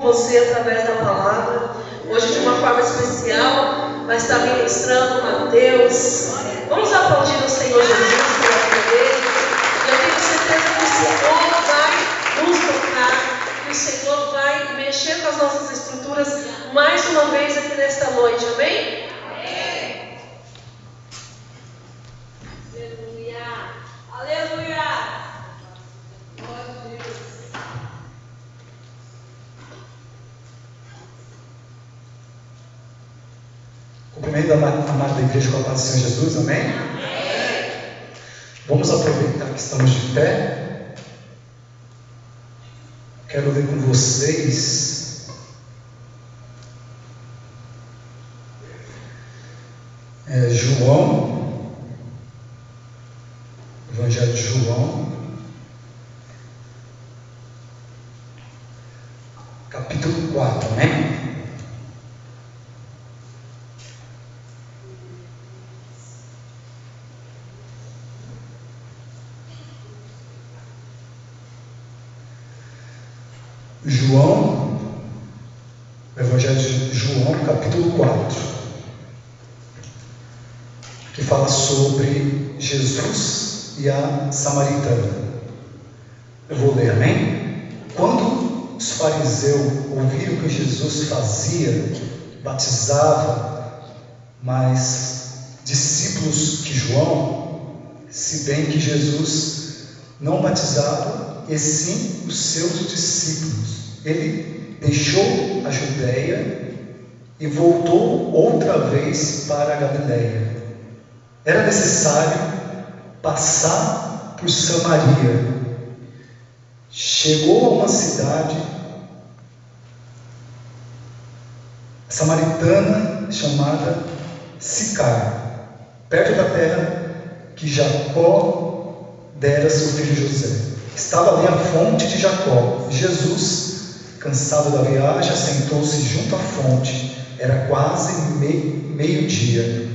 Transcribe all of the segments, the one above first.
você através da palavra. Hoje, de uma forma especial, vai estar ministrando Mateus. Vamos aplaudir o Senhor Jesus pela vida dele. Eu tenho certeza que o Senhor vai nos tocar, que o Senhor vai mexer com as nossas estruturas mais uma vez aqui nesta noite. Amém? Amém. Aleluia. Aleluia. Cumprimento a amada da igreja com a paz do Senhor Jesus, amém? Amém? Vamos aproveitar que estamos de pé. Quero ler com vocês João, Evangelho de João, capítulo 4, amém? João, Evangelho de João, capítulo 4, que fala sobre Jesus e a samaritana. Eu vou ler, amém? Quando os fariseus ouviram que Jesus fazia, batizava mais discípulos que João, se bem que Jesus não batizava, e sim os seus discípulos. Ele deixou a Judeia e voltou outra vez para a Galileia. Era necessário passar por Samaria. Chegou a uma cidade samaritana chamada Sicar, perto da terra que Jacó dera a seu filho José. Estava ali a fonte de Jacó. Jesus, cansado da viagem, assentou-se junto à fonte. Era quase meio-dia.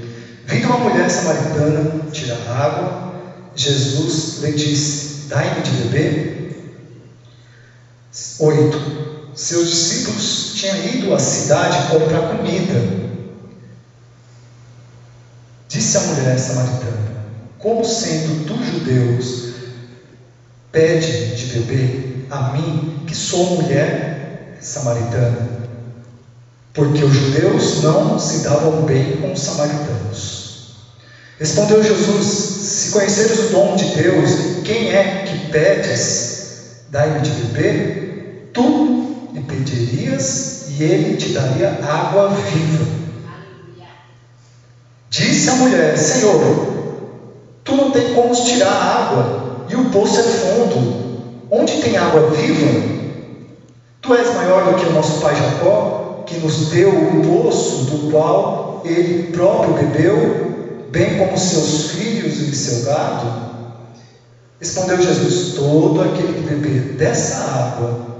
Vindo uma mulher samaritana tirar água, Jesus lhe disse: dai-me de beber. 8. Seus discípulos tinham ido à cidade comprar comida. Disse a mulher samaritana: como sendo tu judeus, pede de beber a mim, que sou mulher samaritana? Porque os judeus não se davam bem com os samaritanos. Respondeu Jesus: se conheceres o dom de Deus, quem é que pedes, dai-me de beber? Tu lhe pedirias e ele te daria água viva. Disse a mulher: Senhor, tu não tens como tirar a água, e o poço é fundo. Onde tem água viva? Tu és maior do que o nosso pai Jacó, que nos deu o poço do qual ele próprio bebeu, bem como seus filhos e seu gado. Respondeu Jesus: todo aquele que beber dessa água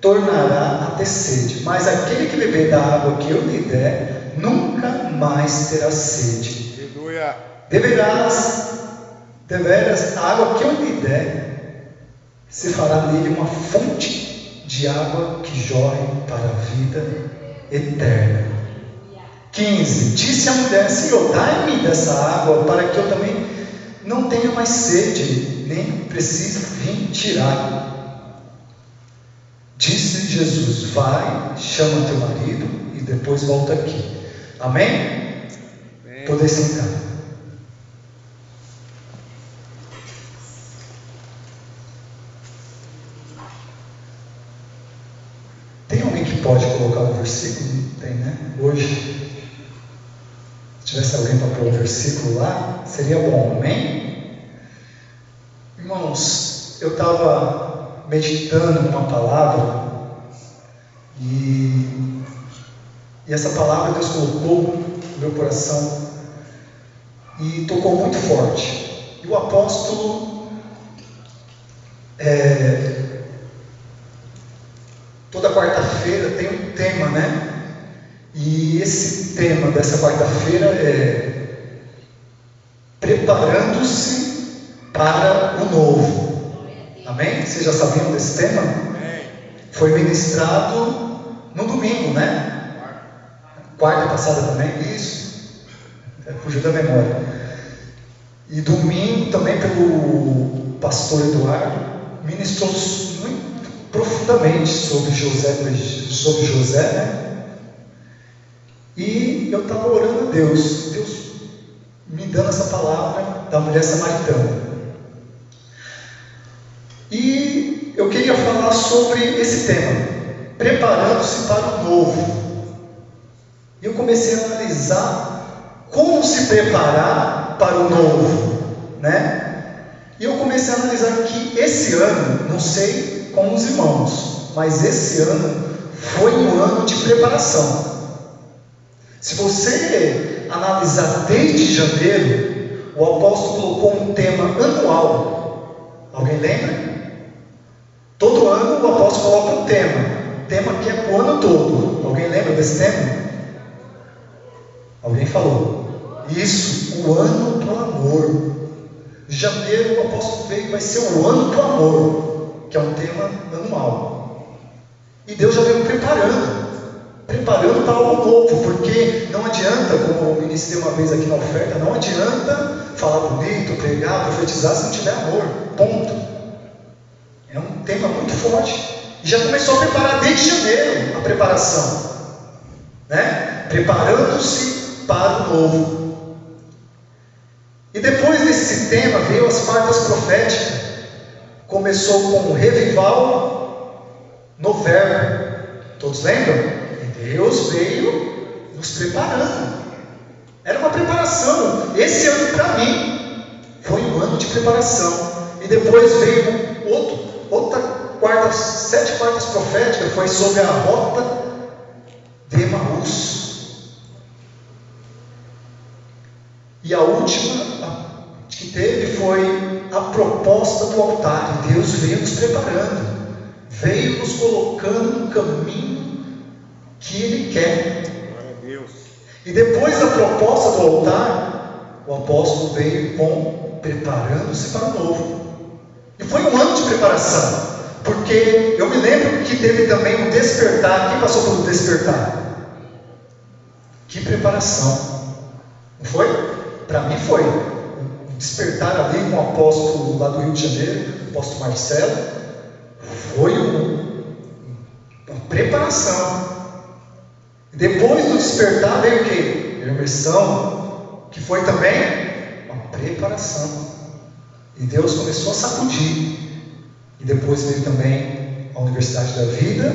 tornará a ter sede, mas aquele que beber da água que eu lhe der nunca mais terá sede. Aleluia. Deveras, a água que eu lhe der se fará nele uma fonte de água que jorre para a vida eterna. 15. Disse a mulher: Senhor, dai-me dessa água, para que eu também não tenha mais sede, nem precise vir tirar. Disse Jesus: vai, chama teu marido e depois volta aqui. Amém? Poder sentar. Tem alguém que pode colocar o versículo? Tem, né? Hoje, se tivesse alguém para pôr o versículo lá, seria bom, amém? Irmãos, eu estava meditando numa palavra e essa palavra Deus colocou no meu coração e tocou muito forte. E o apóstolo toda quarta-feira tem um tema, né? E esse tema dessa quarta-feira é preparando-se para o novo. Amém? Vocês já sabiam desse tema? Foi ministrado no domingo, né? Quarta passada também, isso. Fugiu da memória. E domingo também pelo pastor Eduardo, ministrou muito profundamente sobre José, né? E eu estava orando a Deus me dando essa palavra da mulher samaritana. E eu queria falar sobre esse tema, preparando-se para o novo. E eu comecei a analisar como se preparar para o novo, né? E eu comecei a analisar que esse ano, não sei com os irmãos, mas esse ano foi um ano de preparação. Se você analisar desde janeiro, o apóstolo colocou um tema anual. Alguém lembra? Todo ano o apóstolo coloca um tema que é para o ano todo. Alguém lembra desse tema? Alguém falou. Isso, o ano do amor. Janeiro o apóstolo veio, vai ser o ano do amor, que é um tema anual. E Deus já veio preparando para algo novo, porque não adianta, como o ministro deu uma vez aqui na oferta, não adianta falar bonito, pregar, profetizar se não tiver amor, ponto. É um tema muito forte, e já começou a preparar desde janeiro, a preparação, né? Preparando-se para o novo. E depois desse tema veio as quartas proféticas, começou com o revival no verbo, todos lembram? Deus veio nos preparando. Era uma preparação. Esse ano para mim foi um ano de preparação. E depois veio sete quartas proféticas, foi sobre a rota de Emaús. E a última que teve foi a proposta do altar. E Deus veio nos preparando, veio nos colocando no caminho que Ele quer. Glória a Deus. E depois da proposta do altar, o apóstolo veio com preparando-se para o novo. E foi um ano de preparação, porque eu me lembro que teve também um despertar. Quem passou pelo despertar? Que preparação, não foi? Para mim foi um despertar ali com o apóstolo lá do Rio de Janeiro, o apóstolo Marcelo. Foi uma preparação. Depois do despertar veio o quê? Imersão, que foi também uma preparação. E Deus começou a sacudir. E depois veio também a Universidade da Vida.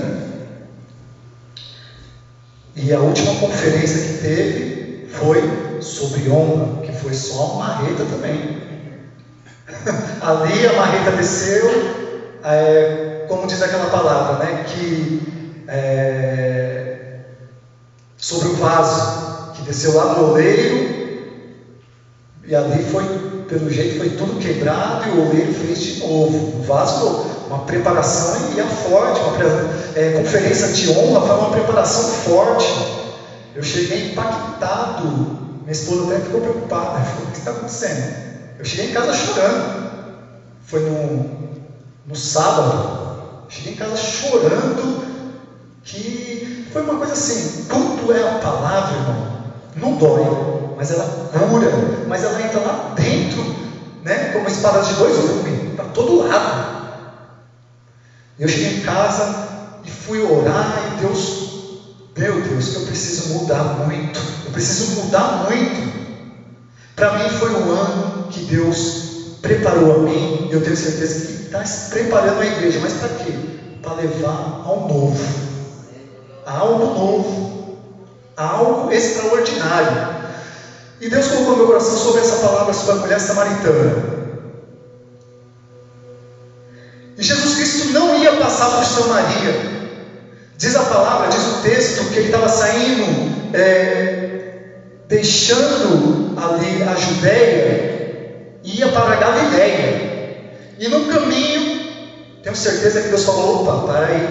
E a última conferência que teve foi sobre honra, que foi só uma marreta também. Ali a marreta desceu, como diz aquela palavra, né? Sobre o vaso, que desceu lá no oleiro, e ali foi, pelo jeito, foi tudo quebrado, e o oleiro fez de novo. O vaso, uma preparação ia forte, conferência de honra foi uma preparação forte. Eu cheguei impactado, minha esposa até ficou preocupada, falou: o que está acontecendo? Eu cheguei em casa chorando, foi no sábado, cheguei em casa chorando, que foi uma coisa assim, tudo é a palavra, irmão, não dói, mas ela cura, mas ela entra lá dentro, né, como uma espada de dois gumes, para todo lado. Eu cheguei em casa e fui orar, e Deus, meu Deus, eu preciso mudar muito, Para mim foi um ano que Deus preparou a mim, eu tenho certeza que está preparando a igreja, mas para quê? Para levar ao novo, a algo novo, a algo extraordinário. E Deus colocou no meu coração sobre essa palavra, sobre a mulher samaritana. E Jesus Cristo não ia passar por Samaria. Diz a palavra, diz o texto, que ele estava saindo, deixando ali a Judéia, e ia para a Galiléia. E no caminho, tenho certeza que Deus falou: opa, para aí.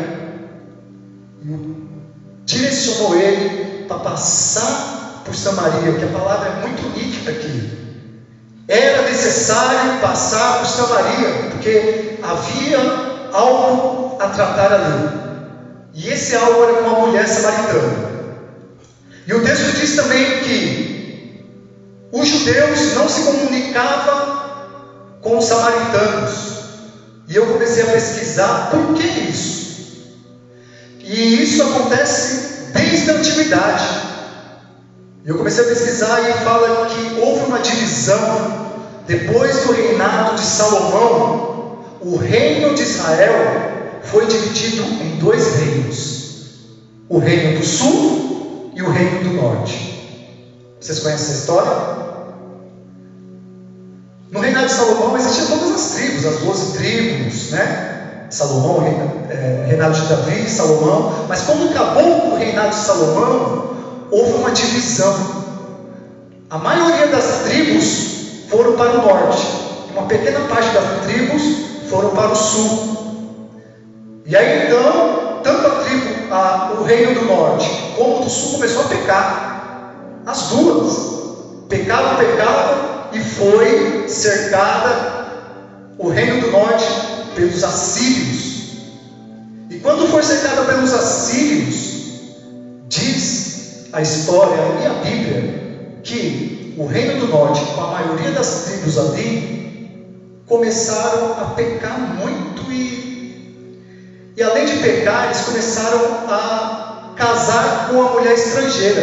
E direcionou ele para passar por Samaria, que a palavra é muito nítida aqui. Era necessário passar por Samaria, porque havia algo a tratar ali. E esse algo era com uma mulher samaritana. E o texto diz também que os judeus não se comunicavam com os samaritanos. E eu comecei a pesquisar por que isso. E isso acontece desde a antiguidade. Eu comecei a pesquisar e fala que houve uma divisão depois do reinado de Salomão. O reino de Israel foi dividido em dois reinos: o reino do sul e o reino do norte. Vocês conhecem essa história? No reinado de Salomão existiam todas as tribos, as 12 tribos, né? Salomão, reinado de Davi, Salomão. Mas quando acabou o reinado de Salomão, houve uma divisão. A maioria das tribos foram para o norte, uma pequena parte das tribos foram para o sul. E aí então, tanto o reino do norte como do sul começou a pecar. As duas pecavam e foi cercada o reino do norte pelos assírios. E quando foi cercada pelos assírios, diz a história e a Bíblia que o reino do norte, com a maioria das tribos ali, começaram a pecar muito e além de pecar, eles começaram a casar com a mulher estrangeira.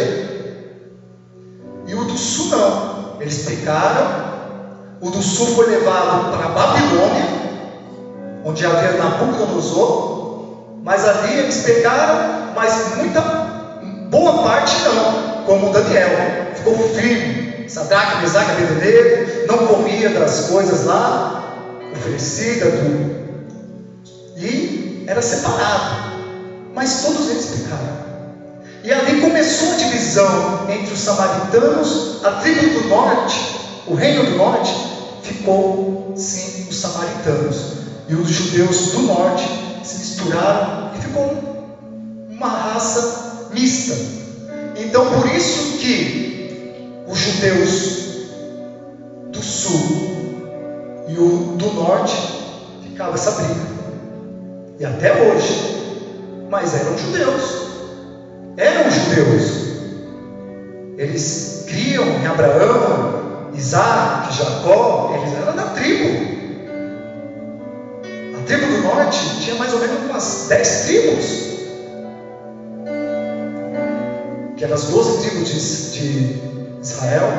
E o do sul não. Eles pecaram. O do sul foi levado para a Babilônia, onde havia Nabucodonosor. Mas ali eles pecaram, mas boa parte não, como Daniel. Ficou firme. Sadraque, Mesaque, Abednego, não comia das coisas lá oferecidas. E era separado. Mas todos eles pecaram. E ali começou a divisão entre os samaritanos, a tribo do norte, o reino do norte, ficou sim os samaritanos. E os judeus do norte se misturaram e ficou uma raça mista. Então por isso que os judeus do sul e o do norte ficava essa briga. E até hoje. Mas eram judeus. Eles criam em Abraão, Isaac, Jacó. Eles eram da tribo. A tribo do norte tinha mais ou menos umas 10 tribos, que eram as 12 tribos de Israel.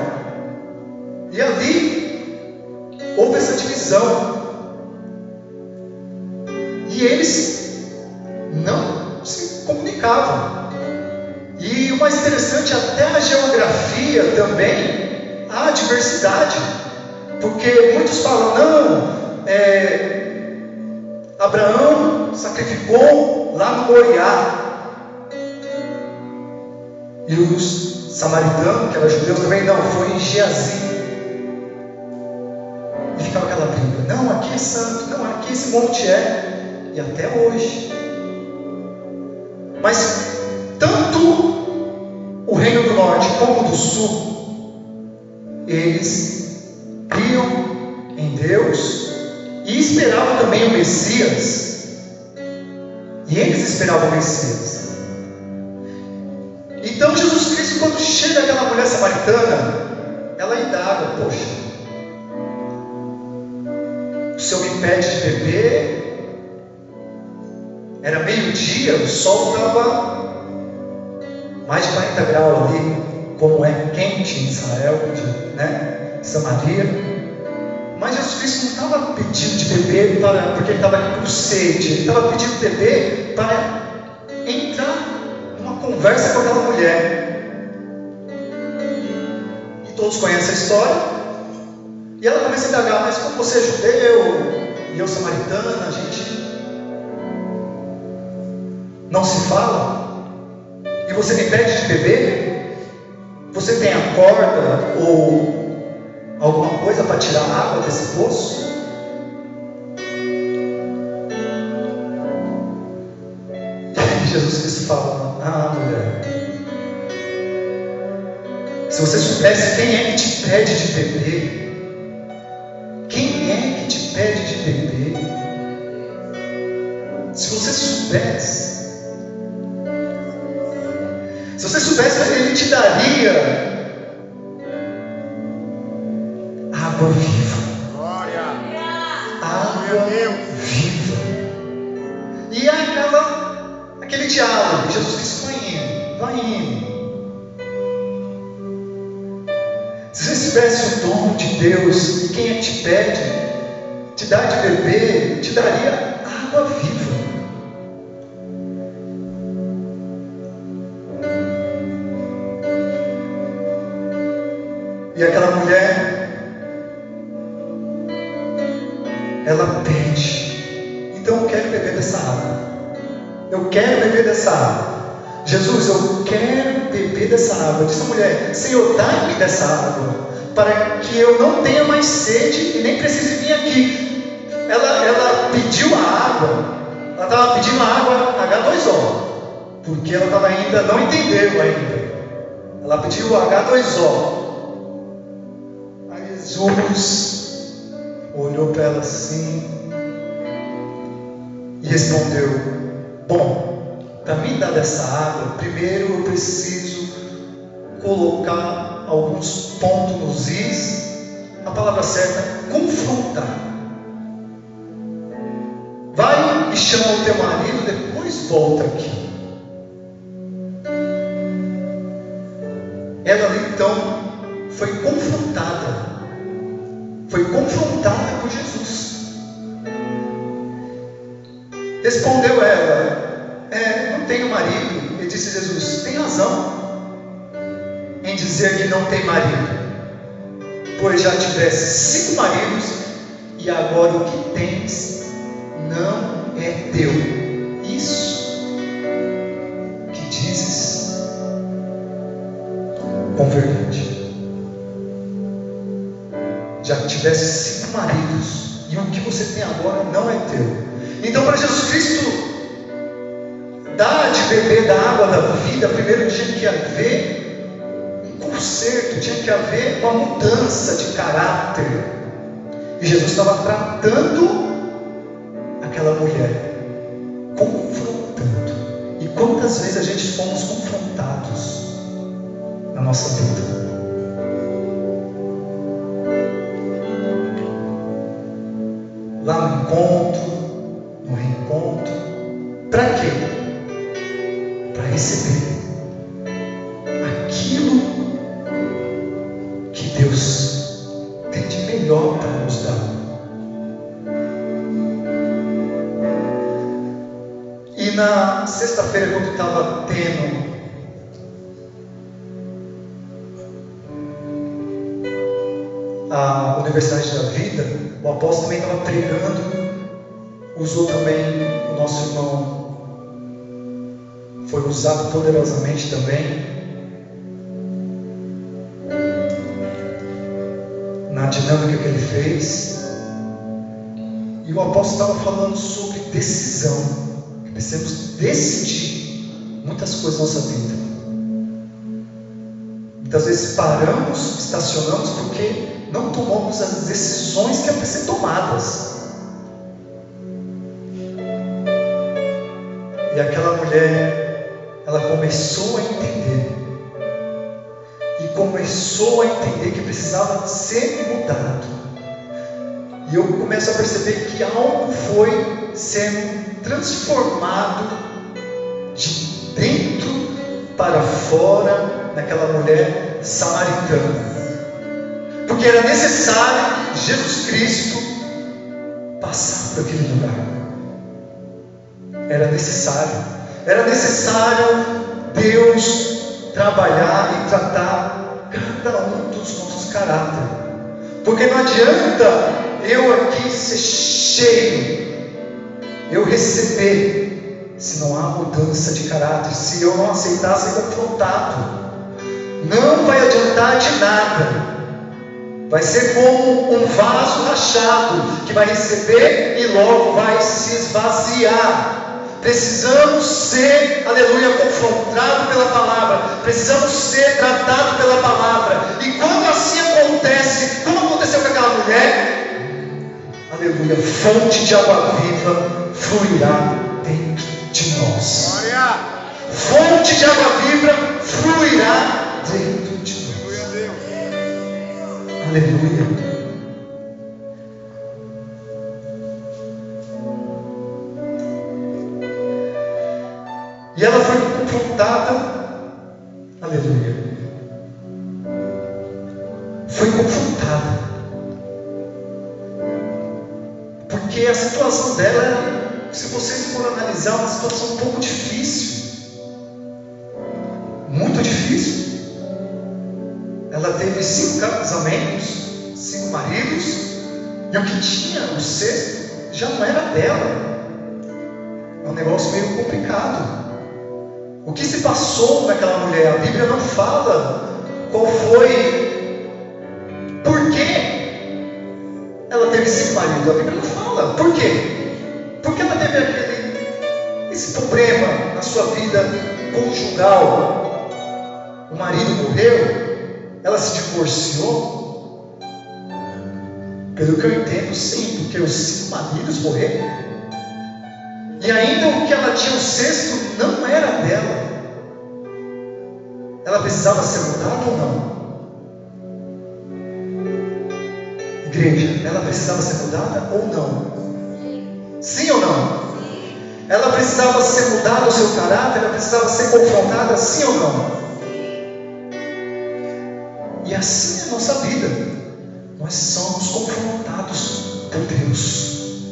E ali houve essa divisão. E eles não se comunicavam. E o mais interessante, até a geografia também, há diversidade. Porque muitos falam, Abraão sacrificou lá no Moriá. E os samaritanos, que eram judeus também, não, foi em Geazim. E ficava aquela briga, não, aqui é santo, não, aqui esse monte é. E até hoje. Mas tanto o reino do norte como do sul, eles criam em Deus e esperavam também o Messias. E eles esperavam o Messias. Então Jesus Cristo, quando chega aquela mulher samaritana, ela indaga, poxa, o Senhor me impede de beber? Era meio-dia, o sol estava mais de 40 graus ali, como é quente em Israel, né? Samaria. Mas Jesus Cristo não estava pedindo de beber porque ele estava com sede. Ele estava pedindo de beber para entrar numa conversa com aquela mulher. E todos conhecem a história. E ela começa a indagar, mas como você é judeu e eu samaritana, a gente não se fala? E você me pede de beber? Você tem a corda ou alguma coisa para tirar a água desse poço? E Jesus Cristo fala, mulher, se você soubesse quem é que te pede de beber, quem é que te pede de beber? Se você soubesse, Se você soubesse, Ele te daria água viva. Água viva. E aquele diálogo, Jesus disse: vai indo. Se você tivesse o dom de Deus, e quem te pede, te dá de beber, te daria água viva. E aquela mulher, ela pede: então eu quero beber dessa água. Eu quero beber dessa água. Jesus, eu quero beber dessa água. Disse a mulher: Senhor, dá-me dessa água, para que eu não tenha mais sede e nem precise vir aqui. Ela pediu a água. Ela estava pedindo a água H2O, porque ela estava ainda, não entendeu ainda. Ela pediu o H2O. Aí Jesus olhou para ela assim e respondeu: bom, para me dar dessa água, primeiro eu preciso colocar alguns pontos nos is. A palavra certa é confrontar. Vai e chama o teu marido, depois volta aqui. Ela ali então foi confrontada. Foi confrontada por Jesus. Respondeu ela: não tenho marido. E disse Jesus: tem razão em dizer que não tem marido, pois já tivesse 5 maridos, e agora o que tens não é teu. Isso que dizes com verdade. Já tivesse 5 maridos, e o que você tem agora não é teu. Então, para Jesus Cristo dar de beber da água da vida, primeiro tinha que haver um conserto, tinha que haver uma mudança de caráter. E Jesus estava tratando aquela mulher, confrontando. E quantas vezes a gente fomos confrontados na nossa vida? Lá no encontro, no reencontro. Para quê? Para receber aquilo que Deus tem de melhor para nos dar. E na sexta-feira, quando estava tendo a Universidade da Vida, o apóstolo também estava pregando, usou também o nosso irmão, foi usado poderosamente também na dinâmica que ele fez. E o apóstolo estava falando sobre decisão, que precisamos decidir muitas coisas na nossa vida. Muitas vezes paramos, estacionamos porque não tomamos as decisões que é para ser tomadas. E aquela mulher, ela começou a entender. E começou a entender que precisava ser mudado. E eu começo a perceber que algo foi sendo transformado de dentro para fora naquela mulher samaritana. Porque era necessário Jesus Cristo passar por aquele lugar. Era necessário Deus trabalhar e tratar cada um dos nossos caráteres. Porque não adianta eu aqui ser cheio, eu receber, se não há mudança de caráter, se eu não aceitar ser confrontado, não vai adiantar de nada. Vai ser como um vaso rachado, que vai receber e logo vai se esvaziar. Precisamos ser, aleluia, confrontados pela palavra. Precisamos ser tratados pela palavra. E quando assim acontece, como aconteceu com aquela mulher, aleluia, fonte de água viva fluirá dentro de nós. Fonte de água viva Aleluia. E ela foi confrontada, aleluia, foi confrontada, porque a situação dela, se vocês forem analisar, uma situação um pouco difícil, muito difícil. Ela teve 5 casamentos, 5 maridos, e o que tinha, o sexto, já não era dela. É um negócio meio complicado. O que se passou naquela mulher? A Bíblia não fala qual foi, por que ela teve 5 maridos. A Bíblia não fala. Por quê? Porque ela teve esse problema na sua vida conjugal. O marido morreu, ela se divorciou. Pelo que eu entendo, sim, porque os 5 maridos morreram. E ainda o que ela tinha, o sexto, não era dela. Ela precisava ser mudada ou não? Igreja, ela precisava ser mudada ou não? Sim ou não? Ela precisava ser mudada o seu caráter? Ela precisava ser confrontada, sim ou não? E assim é a nossa vida. Nós somos confrontados por Deus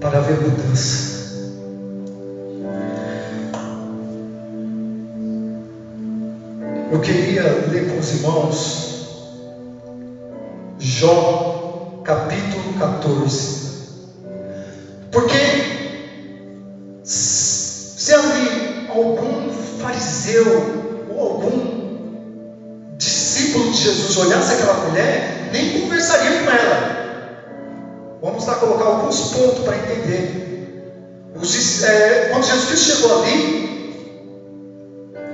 para haver mudança. Eu queria ler com os irmãos Jó, capítulo 14. Porque se ali algum fariseu ou algum discípulo de Jesus olhasse aquela mulher, nem conversaria com ela. Vamos lá colocar alguns pontos para entender. Quando Jesus Cristo chegou ali,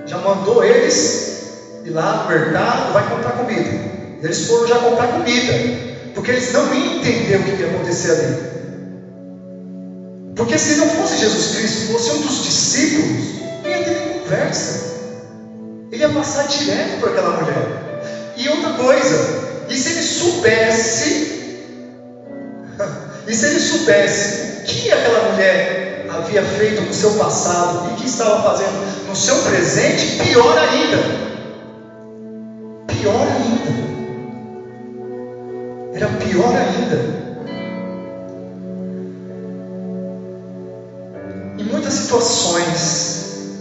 já mandou eles ir lá no mercado, vai comprar comida. Eles foram já comprar comida, porque eles não iam entender o que ia acontecer ali. Porque se não fosse Jesus Cristo, fosse um dos discípulos, não ia ter nem conversa. Ele ia passar direto por aquela mulher. E outra coisa, e se ele soubesse o que aquela mulher havia feito no seu passado e o que estava fazendo no seu presente, pior ainda. Era pior ainda. Em muitas situações,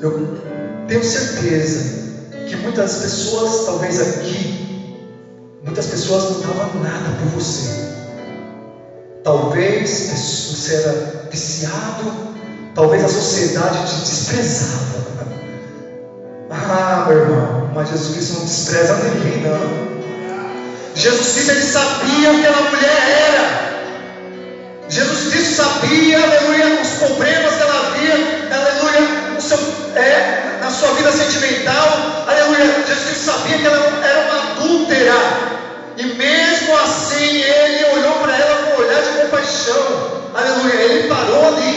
eu tenho certeza que muitas pessoas, talvez aqui, muitas pessoas não davam nada por você. Talvez você era viciado, talvez a sociedade te desprezava. Ah, meu irmão, mas Jesus Cristo não despreza ninguém, não. Jesus Cristo, ele sabia o que aquela mulher era. Jesus Cristo sabia, aleluia, os problemas que ela havia, aleluia, na sua vida sentimental, aleluia. Jesus Cristo sabia que ela era uma adúltera, e mesmo assim ele olhou para ela com um olhar de compaixão, aleluia. Ele parou ali,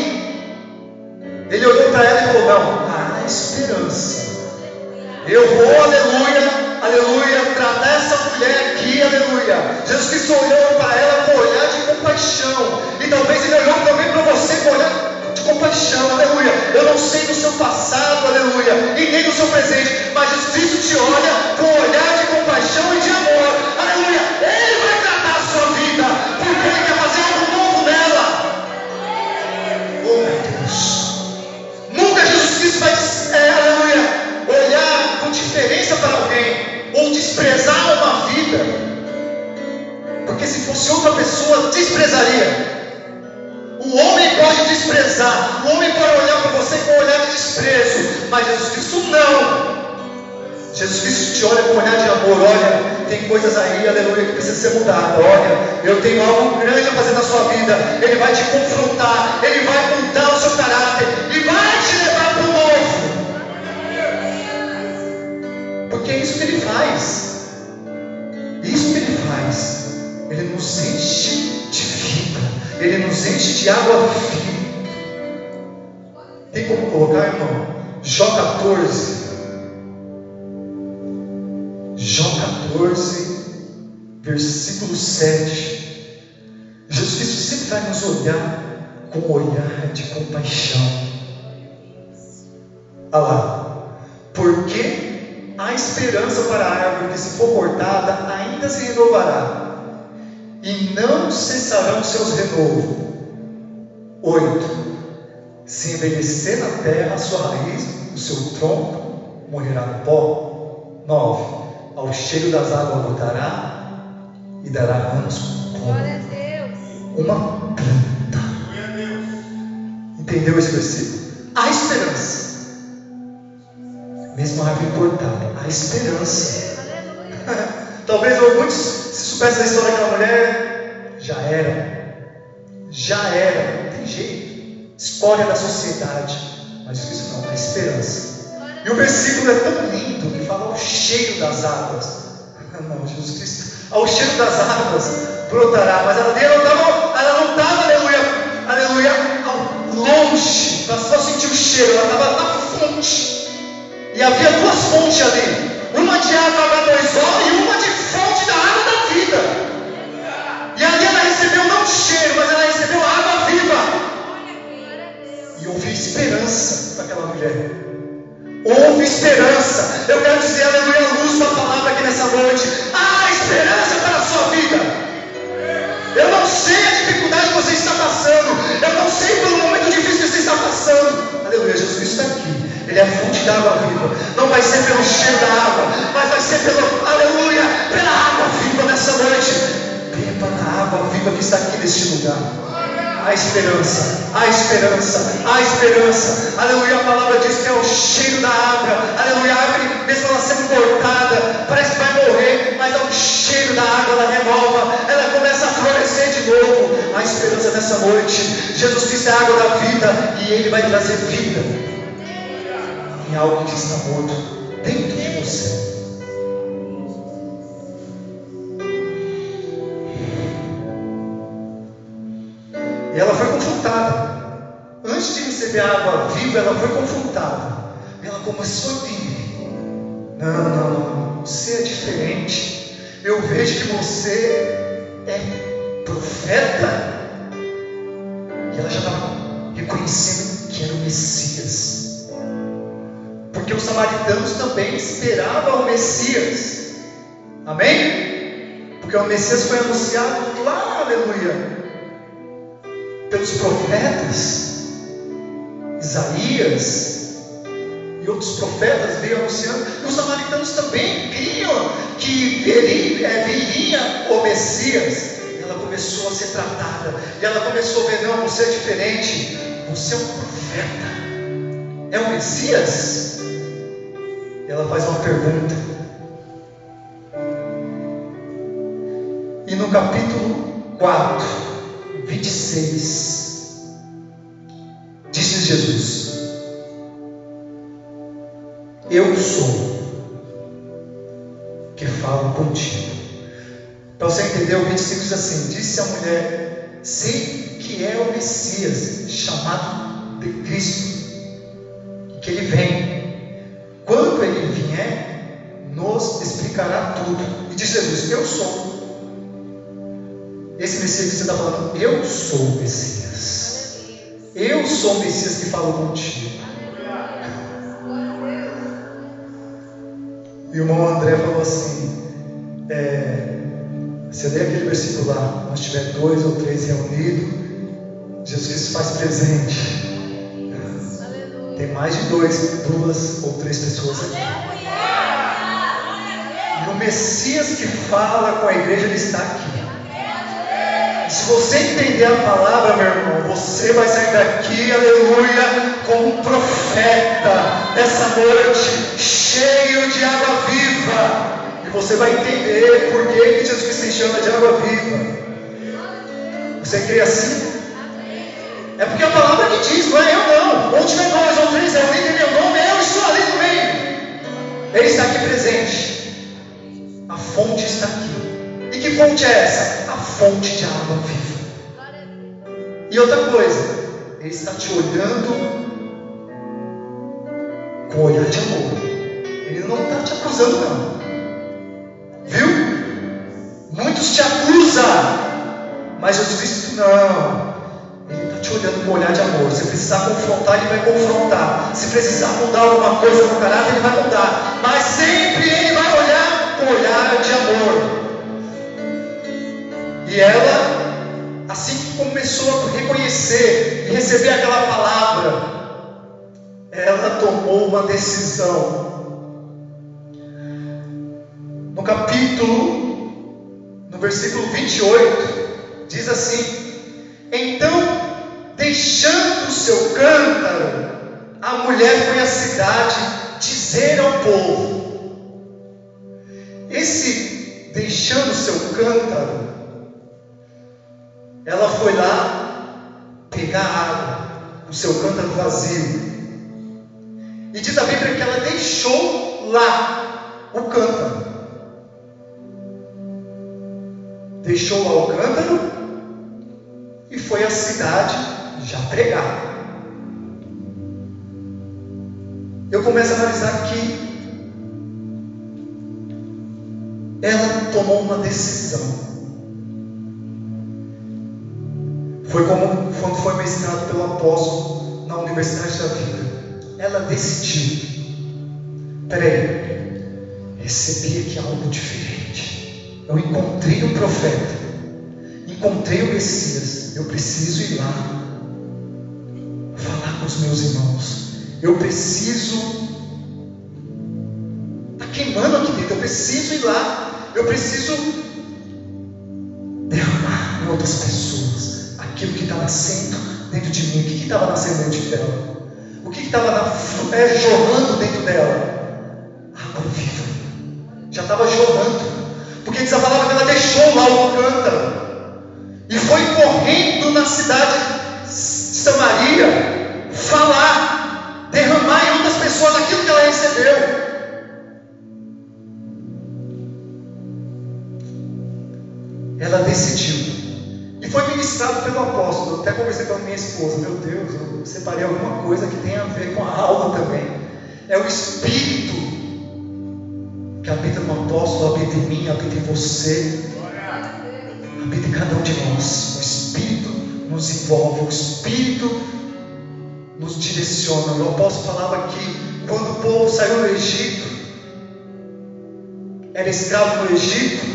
ele olhou para ela e falou: não, há esperança. Eu vou, aleluia, tratar essa mulher aqui, aleluia. Jesus Cristo olhou para ela com um olhar de compaixão. E talvez ele olhou também para você com um olhar de compaixão, aleluia. Eu não sei do seu passado, aleluia, e nem do seu presente, mas Jesus Cristo te olha com um olhar de compaixão e de amor, aleluia. Ele vai tratar a sua vida, porque ele quer fazer algo novo nela. Oh, meu Deus. Nunca Jesus Cristo vai, olhar com diferença para alguém, ou desprezar uma vida, porque se fosse outra pessoa, desprezaria. O homem pode desprezar, o homem pode olhar para você com um olhar de desprezo, mas Jesus Cristo não. Jesus Cristo te olha com um olhar de amor. Olha, tem coisas aí, aleluia, que precisa ser mudada. Olha, eu tenho algo grande a fazer na sua vida. Ele vai te confrontar, ele vai mudar o seu caráter e vai te levar para o novo. Porque é isso que ele faz. Isso que ele faz. Ele nos enche de vida. Ele nos enche de água viva. Tem como colocar, irmão? Jó 14. Jó 14. versículo 7. Jesus Cristo sempre vai nos olhar com um olhar de compaixão. Olha lá. Porque há esperança para a árvore que, se for cortada, ainda se renovará, e não cessarão seus renovos. 8. Se envelhecer na terra a sua raiz, o seu tronco morrerá no pó. 9. Ao cheiro das águas brotará e dará ramos como uma planta. Entendeu esse versículo? Há esperança. Mesmo a árvore cortada, há esperança. Talvez muitos, se soubessem da história daquela mulher, já era, não tem jeito, história da sociedade, mas isso não, há esperança. E o versículo é tão lindo que fala ao cheiro das águas. Não, Jesus Cristo, ao cheiro das águas brotará, mas ela não estava, aleluia, ao longe, ela só sentiu o cheiro, ela estava na fonte. E havia duas fontes ali, uma de água H2O e uma de fonte da água da vida. E ali ela recebeu não cheiro, mas ela recebeu a água viva. E houve esperança para aquela mulher. Houve esperança. Eu quero dizer, aleluia, a luz da palavra aqui nessa noite. Há esperança para a sua vida. Eu não sei a dificuldade que você está passando. Eu não sei pelo momento difícil que você está passando. Aleluia, Jesus está aqui. Ele é a fonte da água viva. Não vai ser pelo cheiro da água, mas vai ser aleluia, pela água viva nessa noite. Beba na água viva que está aqui neste lugar. Há esperança, há esperança, há esperança. Aleluia, a palavra diz que é o cheiro da árvore. Aleluia, a árvore, mesmo ela sendo cortada, parece que vai morrer, mas ao cheiro da água ela renova, ela começa a florescer de novo. Há esperança nessa noite. Jesus Cristo é a água da vida e Ele vai trazer vida em algo que está morto dentro de você. E ela foi confrontada. Antes de receber a água viva, ela foi confrontada. Ela começou a entender: não, você é diferente. Eu vejo que você é profeta. E ela já estava reconhecendo que era o Messias. Porque os samaritanos também esperavam o Messias. Amém? Porque o Messias foi anunciado lá, aleluia, pelos profetas. Isaías e outros profetas veio anunciando. E os samaritanos também criam que viria o Messias. E ela começou a ser tratada. E ela começou a ver: não, você é diferente. Você é um profeta. É o Messias? Ela faz uma pergunta. E no capítulo 4, 26, disse Jesus: eu sou que falo contigo. Para você entender, o 25 diz assim: disse a mulher: sei que é o Messias, chamado de Cristo, que ele vem. Quando ele vier, nos explicará tudo. E diz Jesus: eu sou. Esse Messias que você está falando, eu sou o Messias. Eu sou o Messias que falo contigo. E o irmão André falou assim: você lê aquele versículo lá, onde tiver 2 ou 3 reunidos, Jesus Cristo faz presente. Tem mais de 2 ou 3 pessoas aqui. E o Messias que fala com a igreja, ele está aqui. E se você entender a palavra, meu irmão, você vai sair daqui, aleluia, como um profeta essa noite, cheio de água viva. E você vai entender por que Jesus Cristo se chama de água viva. Você crê assim? É porque a palavra que diz, não é eu não. Onde tiver 2 ou 3 reunidos em meu nome, eu estou ali no meio. Ele está aqui presente. A fonte está aqui. E que fonte é essa? A fonte de água viva. E outra coisa, Ele está te olhando com um olhar de amor. Ele não está te acusando não. Viu? Muitos muitos te acusam. Mas Jesus disse: não, Ele está te olhando com um olhar de amor. Se precisar confrontar, Ele vai confrontar. Se precisar mudar alguma coisa no caráter, Ele vai mudar. Mas sempre Ele vai olhar com um olhar de amor. E ela, assim que começou a reconhecer e receber aquela palavra, ela tomou uma decisão. No versículo 28, diz assim: então, deixando o seu cântaro, a mulher foi à cidade dizer ao povo. Esse deixando o seu cântaro, ela foi lá pegar água, o seu cântaro vazio. E diz a Bíblia que ela deixou lá o cântaro. Deixou lá o cântaro e foi à cidade já pregar. Eu começo a analisar que ela tomou uma decisão. Foi como quando foi mestrado pelo apóstolo na Universidade da Vida. Ela decidiu: peraí, recebi aqui algo diferente. Eu encontrei um profeta, encontrei o Messias. Eu preciso ir lá falar com os meus irmãos. Eu preciso, está queimando aqui dentro. Eu preciso ir lá. Eu preciso derramar em outras pessoas aquilo que está nascendo dentro de mim. O que estava nascendo dentro dela? O que estava jorrando dentro dela? Água viva. Já estava jorrando. Porque diz a palavra que ela deixou lá o cântaro e foi correndo na cidade de Samaria falar, derramar em outras pessoas aquilo que ela recebeu. Ela decidiu. E foi ministrado pelo apóstolo. Eu até conversei com a minha esposa: meu Deus, eu separei alguma coisa que tem a ver com a alma também. É o Espírito que habita no apóstolo, habita em mim, habita em você, habita em cada um de nós. O Espírito nos envolve, o Espírito nos direciona. O apóstolo falava que quando o povo saiu do Egito, era escravo no Egito,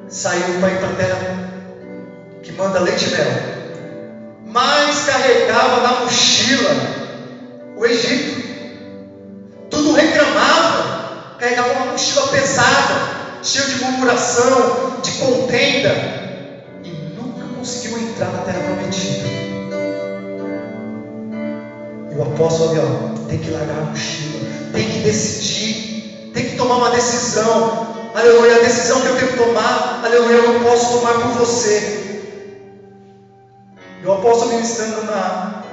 saiu para ir para a terra que manda leite e mel, mas carregava na mochila o Egito. Tudo reclamava. Carregava uma mochila pesada, cheia de murmuração, de contenda, e nunca conseguiu entrar na terra prometida. E o apóstolo ali, tem que largar a mochila, tem que decidir, tem que tomar uma decisão. Aleluia, a decisão que eu tenho que tomar, aleluia, eu não posso tomar por você. E o apóstolo, ministrando na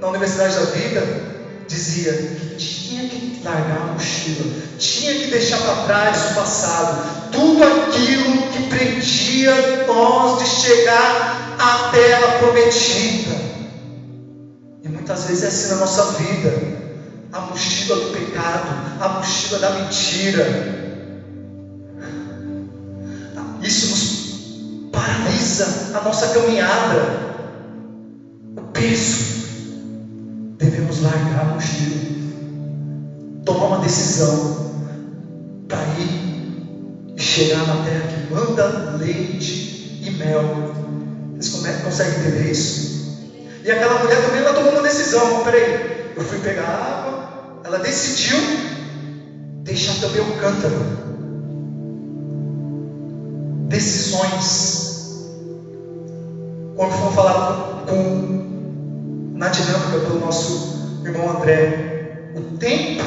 Universidade da Vida, dizia que tinha que largar a mochila, tinha que deixar para trás o passado, tudo aquilo que prendia nós de chegar à terra prometida. E muitas vezes é assim na nossa vida: a mochila do pecado, a mochila da mentira. Isso nos paralisa a nossa caminhada. O peso. Devemos largar a mochila, tomar uma decisão para ir e chegar na terra que manda leite e mel. Vocês conseguem entender isso? E aquela mulher também, ela tomou uma decisão. Peraí, eu fui pegar água. Ela decidiu deixar também o cântaro. Decisões. Quando fomos falar na dinâmica pelo nosso irmão André, o tempo,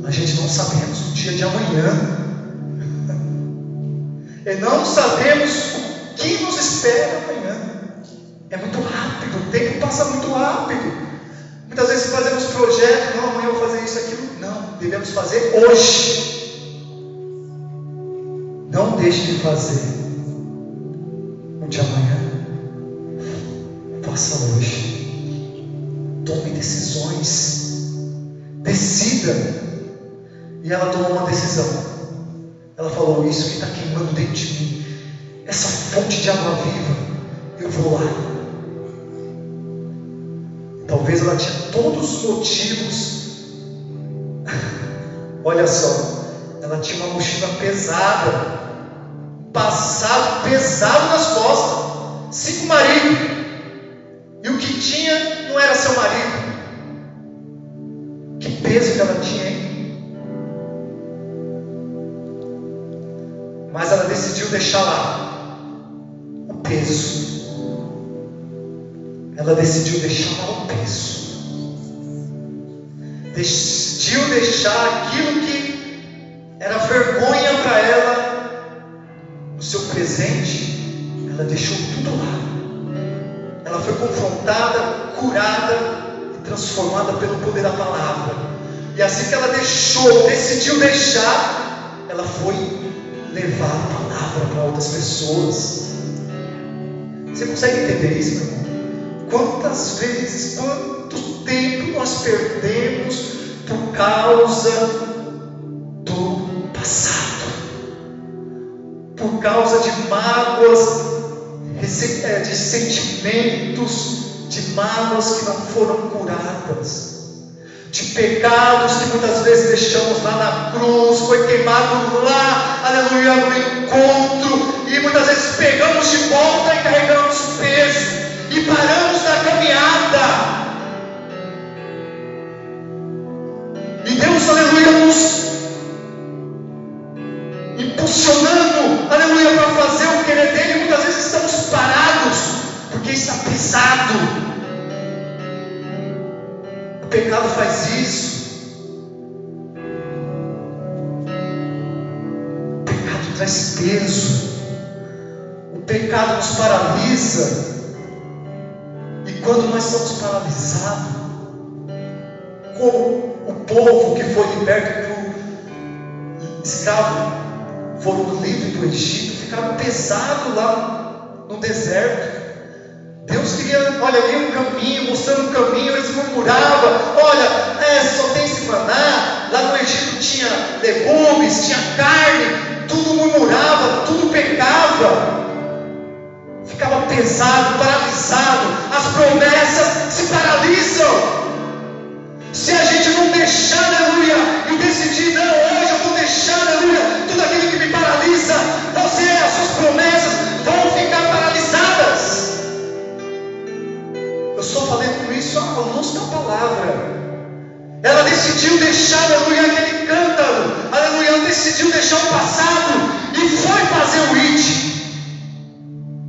a gente não sabemos o dia de amanhã, e não sabemos o que nos espera amanhã. É muito rápido, o tempo passa muito rápido. Muitas vezes fazemos projetos: não, amanhã eu vou fazer isso, aquilo. Não, devemos fazer hoje. Não deixe de fazer o de amanhã. Faça hoje. Tome decisões. Decida. E ela tomou uma decisão. ela falou: isso que está queimando dentro de mim, essa fonte de água viva, eu vou lá. Talvez ela tinha todos os motivos. Olha só, ela tinha uma mochila pesada, passado pesado nas costas, 5 maridos, e o que tinha não era seu marido. Que peso que ela tinha, hein? Mas ela decidiu deixar lá o peso. Ela decidiu deixar lá o peso. Decidiu deixar aquilo que era vergonha para ela, o seu presente. Ela deixou tudo lá. Ela foi confrontada, curada e transformada pelo poder da palavra. E assim que ela decidiu deixar, ela foi levar a palavra para outras pessoas. Você consegue entender isso, meu irmão? Quantas vezes, quanto tempo nós perdemos por causa do passado, por causa de mágoas, de sentimentos, de mágoas que não foram curadas, de pecados que muitas vezes deixamos lá na cruz, foi queimado lá, aleluia, no encontro, e muitas vezes pegamos de volta e carregamos o peso. E paramos na caminhada. E Deus, aleluia, nos impulsionando, aleluia, para fazer o querer dele. Muitas vezes estamos parados, porque está pesado. O pecado faz isso. O pecado traz peso. O pecado nos paralisa. E quando nós somos paralisados, como o povo que foi liberto do escravo, foram livres do Egito, ficaram pesados lá no deserto. Deus queria, olha ali um caminho, mostrando um caminho, eles murmuravam: olha, só tem esse maná. Lá no Egito tinha legumes, tinha carne, tudo murmurava, tudo pecava. Ficava pesado, paralisado. As promessas se paralisam. Se a gente não deixar, aleluia, e decidir: não, hoje eu vou deixar, aleluia, tudo aquilo que me paralisa, as suas promessas vão ficar paralisadas. Eu só falei com isso à luz da palavra. Ela decidiu deixar, aleluia, aquele cântaro, aleluia, ela decidiu deixar o passado e foi fazer o IT.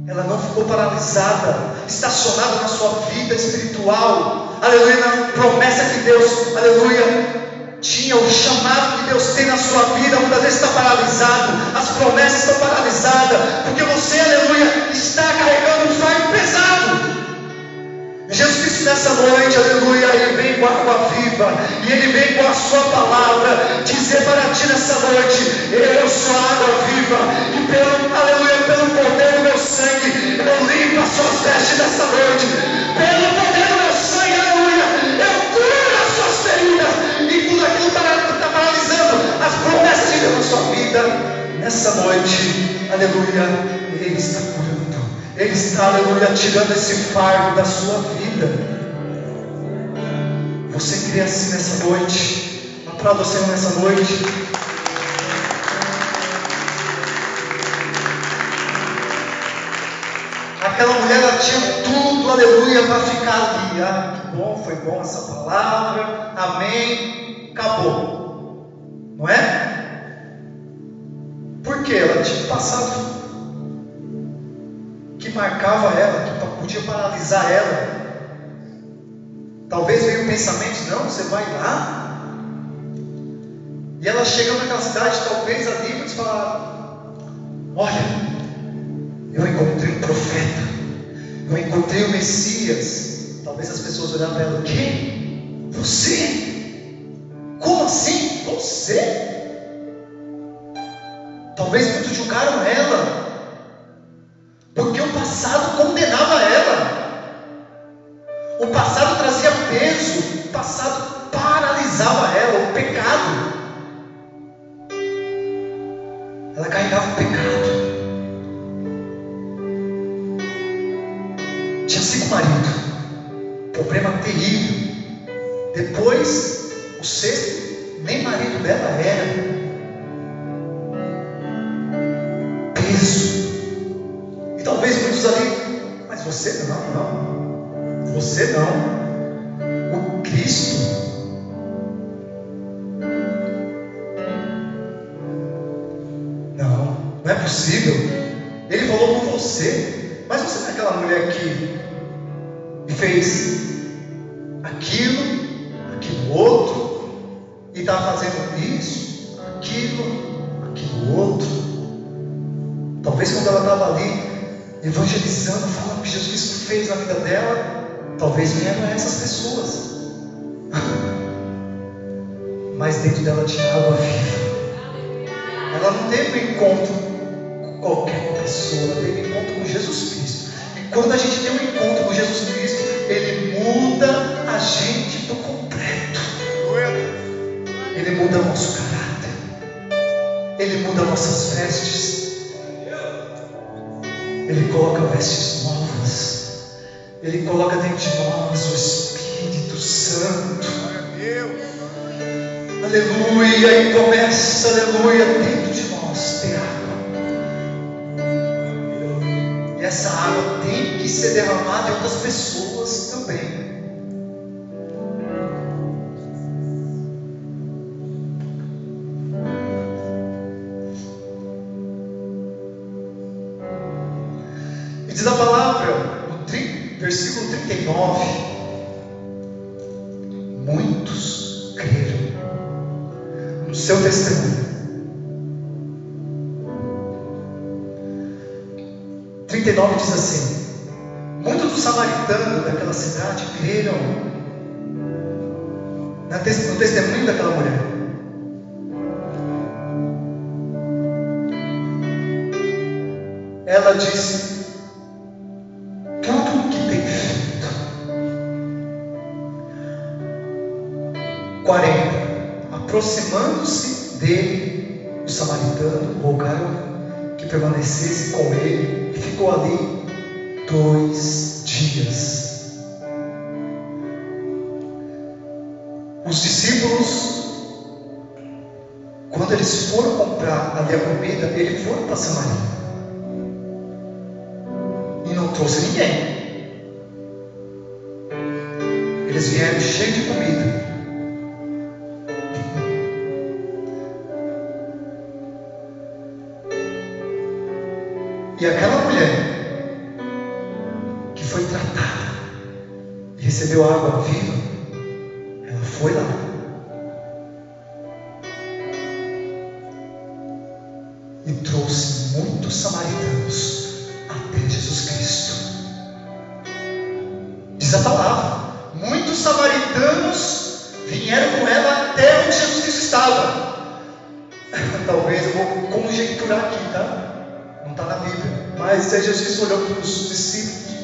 Ela não ficou paralisada, estacionada na sua vida espiritual, aleluia, na promessa que Deus, aleluia, tinha, o chamado que Deus tem na sua vida. Muitas vezes está paralisado, as promessas estão paralisadas, porque você, aleluia, está carregando um fardo pesado. Jesus Cristo nessa noite, aleluia, Ele vem com a água viva, e Ele vem com a sua palavra, dizer para ti nessa noite: eu sou a água viva, e pelo poder do meu sangue, eu limpo as suas vestes nessa noite, pelo poder do meu sangue, aleluia, eu curo as suas feridas, e tudo aquilo que está paralisando as promessas de Deus na sua vida, nessa noite, aleluia, Ele está curando. Ele está, aleluia, tirando esse fardo da sua vida. Você crê assim nessa noite? Aplauda o Senhor nessa noite. Aquela mulher, ela tinha tudo, aleluia, para ficar ali. Ah, que bom, foi bom essa palavra, amém, acabou. Não é? Porque ela tinha passado que marcava ela, que podia paralisar ela. Talvez veio pensamentos: não, você vai lá. E ela chegando naquela cidade, talvez ali eles falaram: olha, eu encontrei um profeta, eu encontrei o Messias. Talvez as pessoas olharam para ela: quem? Você? Como assim? Você? Talvez muitos julgaram ela, porque o passado condenava ela. O passado trazia peso, o passado paralisava ela, o pecado. Ela carregava o pecado. Tinha 5 maridos. Problema terrível. Depois, o 6º, nem marido dela era. Peso. E talvez muitos ali, mas você não. Você não. O Cristo. Não é possível. Ele falou com você. Mas você não é aquela mulher que fez aquilo outro, e está fazendo isso, aquilo outro. Talvez quando ela estava ali evangelizando, falando o que Jesus Cristo fez na vida dela, talvez vieram essas pessoas. Mas dentro dela tinha água viva. Ela não teve um encontro com qualquer pessoa, ela teve um encontro com Jesus Cristo. E quando a gente tem um encontro com Jesus Cristo, Ele muda a gente por completo. Ele muda o nosso caráter. Ele muda nossas vestes. Ele coloca vestes novas. Ele coloca dentro de nós o Espírito Santo. Aleluia. E começa, aleluia, dentro de nós ter água. E essa água tem que ser derramada em outras pessoas também. E diz a palavra, no versículo 39, muitos creram no seu testemunho. 39 diz assim: muitos dos samaritanos daquela cidade creram no testemunho daquela mulher. Ela disse: tudo o que tem feito. 40. Aproximando-se dele, os samaritanos rogaram que permanecesse com ele, e ficou ali 2 dias. Os discípulos, quando eles foram comprar ali a comida, eles foram para Samaria. E não trouxe ninguém. Eles vieram cheios de comida. E aquela mulher que foi tratada e recebeu água viva, ela foi lá. E trouxe muitos samaritanos até Jesus Cristo. Diz a palavra: muitos samaritanos vieram com ela até onde Jesus Cristo estava. Talvez eu vou conjecturar aqui, tá? Não está na Bíblia. Mas Jesus olhou para os discípulos.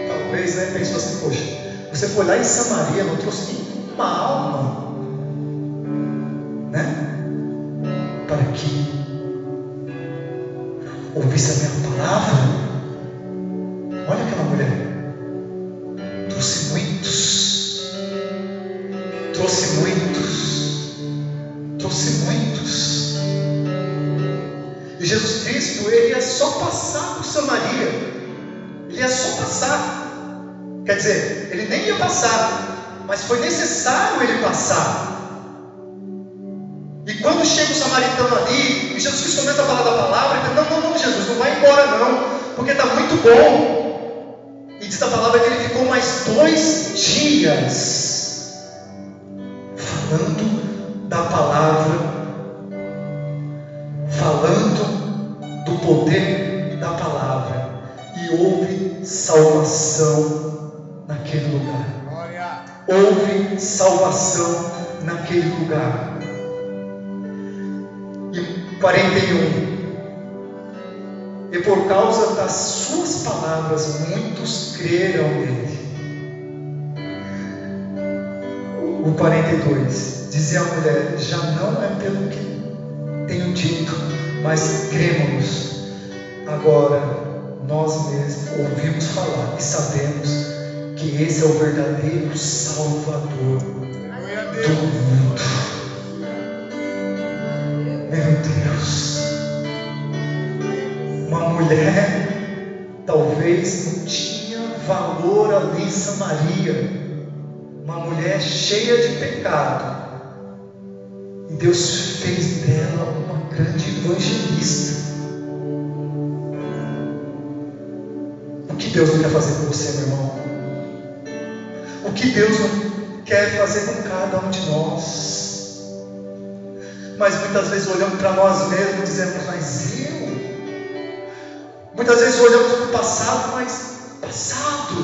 Talvez, né? Pensou assim: poxa, você foi lá em Samaria, não trouxe nenhuma alma, né? Para que ouvisse a minha palavra. Olha aquela mulher. Trouxe muitos. Trouxe muitos. Trouxe muitos. E Jesus Cristo, ele ia só passar por Samaria. Ele ia só passar. Quer dizer, ele nem ia passar, mas foi necessário ele passar. E quando chega o samaritano ali, e Jesus Cristo começa a falar da palavra, ele diz: não, Jesus, não vai embora não, porque está muito bom. E diz a palavra que ele ficou mais 2 dias falando da palavra, falando do poder da palavra. E houve salvação naquele lugar. Houve salvação naquele lugar. E 41. E por causa das suas palavras, muitos creram nele. O 42. Dizia a mulher: já não é pelo que tenho dito, mas cremos. Agora, nós mesmos ouvimos falar e sabemos que esse é o verdadeiro Salvador do mundo. Meu Deus, uma mulher talvez não tinha valor ali em Samaria, uma mulher cheia de pecado, e Deus fez dela uma grande evangelista. O que Deus não quer fazer com você, meu irmão? O que Deus não quer fazer com cada um de nós? Mas muitas vezes olhamos para nós mesmos e dizemos, mas eu? Muitas vezes olhamos para o passado, mas passado?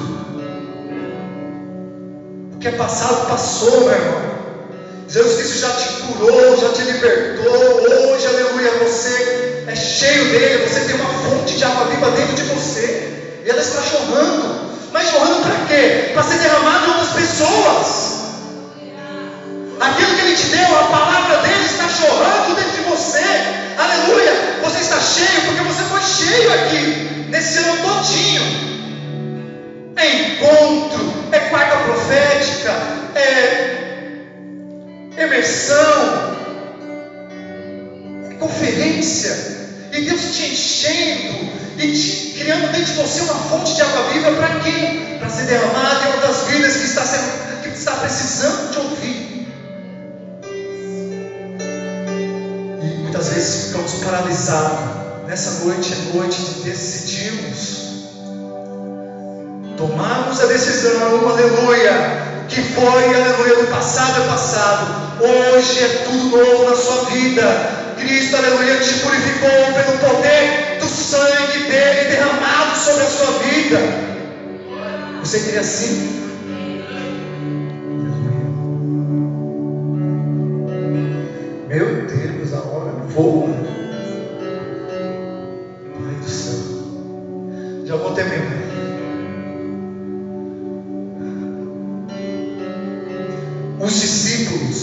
O que é passado passou, meu irmão. Jesus Cristo já te curou, já te libertou. Hoje, aleluia, você é cheio dele, você tem uma fonte de água viva dentro de você. E ela está jorrando. Mas jorrando para quê? Para ser derramado em outras pessoas. Aquilo que ele te deu, a palavra dele está jorrando dentro de você. Aleluia. Você está cheio porque você foi cheio aqui nesse ano todinho. É encontro, é quarta profética, é imersão, é conferência. E Deus te enchendo e te criando dentro de você uma fonte de água viva para quê? Para ser derramada em outras vidas que está precisando de ouvir. E muitas vezes ficamos paralisados. Nessa noite é noite de decidirmos, tomarmos a decisão, aleluia. Que foi, aleluia, do passado é passado. Hoje é tudo novo na sua vida. Cristo, aleluia, te purificou pelo poder do sangue dele derramado sobre a sua vida. Você queria assim? Meu Deus, a hora voa. Pai do céu. Já vou terminar. Os discípulos,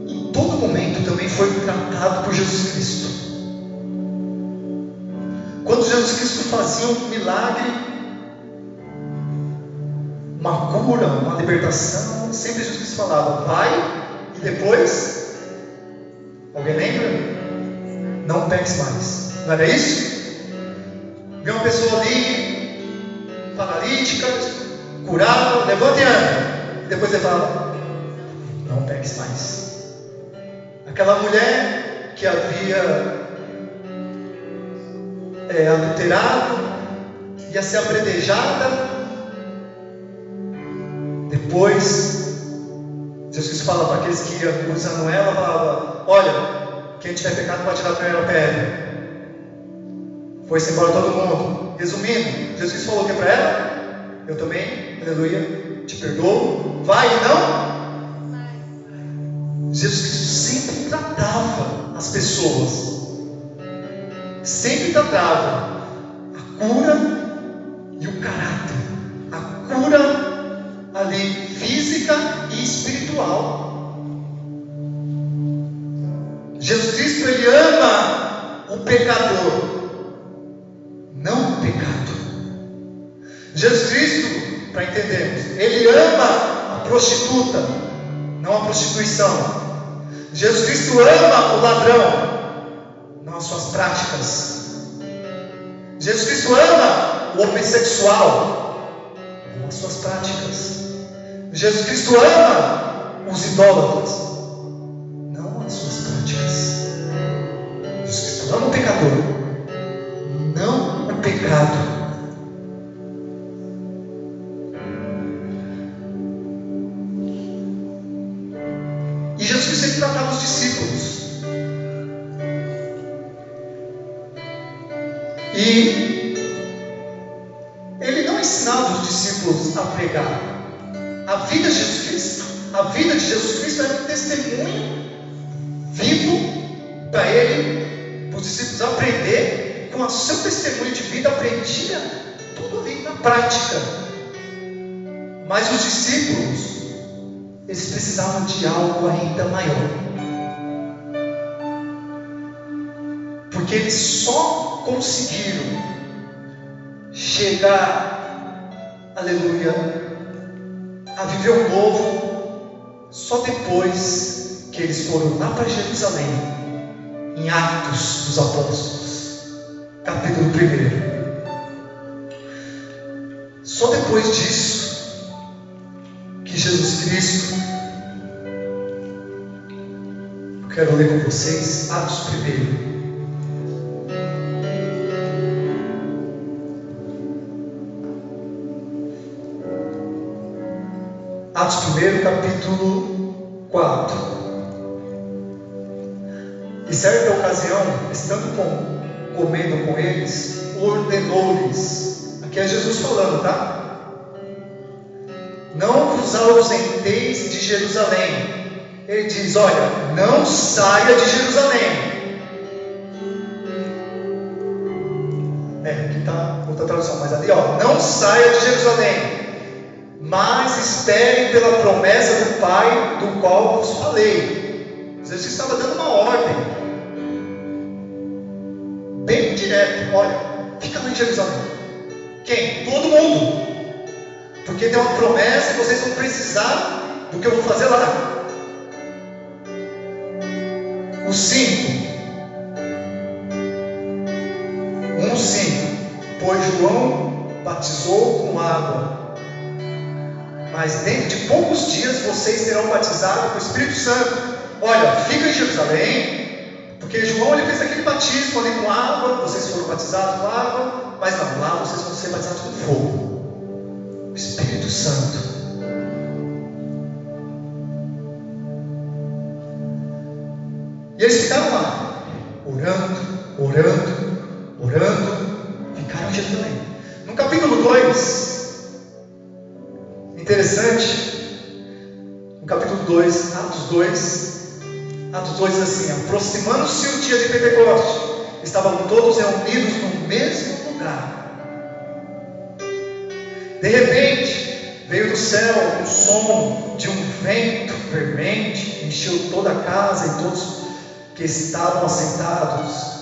em todo momento, também foi tratado por Jesus Cristo. Quando Jesus Cristo fazia um milagre, uma cura, uma libertação, sempre Jesus Cristo falava, vai, e depois, alguém lembra? Não peques mais. Não era isso? Vê uma pessoa ali, paralítica, curada, levanta e anda. E depois ele fala, não peques mais. Aquela mulher que havia adulterado, ia ser apredejada. Depois, Jesus Cristo fala para aqueles que iam usando ela, falava, olha, quem tiver pecado pode tirar a primeira pedra. Foi-se embora todo mundo. Resumindo, Jesus Cristo falou o que para ela? Eu também, aleluia, te perdoo. Vai e não? Jesus Cristo sempre tratava as pessoas. Sempre tratava a cura e o caráter. A cura ali física e espiritual. Jesus Cristo, ele ama o pecador, não o pecado. Jesus Cristo, para entendermos, ele ama a prostituta, não a prostituição. Jesus Cristo ama o ladrão, não as suas práticas. Jesus Cristo ama o homossexual, não as suas práticas. Jesus Cristo ama os idólatras, não as suas práticas. Jesus Cristo ama o pecador, não o pecado. E Jesus Cristo sempre tratava os discípulos. E ele não ensinava os discípulos a pregar. A vida de Jesus Cristo, a vida de Jesus Cristo era um testemunho vivo para ele, para os discípulos aprender. Com o seu testemunho de vida, aprendia tudo ali na prática. Mas os discípulos eles precisavam de algo ainda maior. Porque eles só conseguiram chegar, aleluia, a viver um novo só depois que eles foram lá para Jerusalém, em Atos dos Apóstolos, capítulo 1. Só depois disso que Jesus Cristo, eu quero ler com vocês Atos 1. Atos 1, capítulo 4. E certa ocasião, estando comendo com eles, ordenou-lhes, aqui é Jesus falando, tá? Não vos ausenteis de Jerusalém. Ele diz, olha, não saia de Jerusalém. Aqui está outra tradução, mas ali, ó, não saia de Jerusalém, mas esperem pela promessa do Pai, do qual vos falei. Jesus estava dando uma ordem, bem direto, olha, fica lá em Jerusalém. Quem? Todo mundo. Porque tem uma promessa e vocês vão precisar do que eu vou fazer lá. O 5. 1:5. Pois João batizou com água, mas dentro de poucos dias vocês serão batizados com o Espírito Santo. Olha, fica em Jerusalém, porque João ele fez aquele batismo ali com água, vocês foram batizados com água, mas não, lá vocês vão ser batizados com fogo, o Espírito Santo. E eles ficaram lá, orando, ficaram em Jerusalém. No capítulo 2, interessante, no capítulo 2, Atos 2 diz assim: aproximando-se o dia de Pentecostes, estavam todos reunidos no mesmo lugar. De repente, veio do céu um som de um vento fervente, encheu toda a casa e todos que estavam assentados,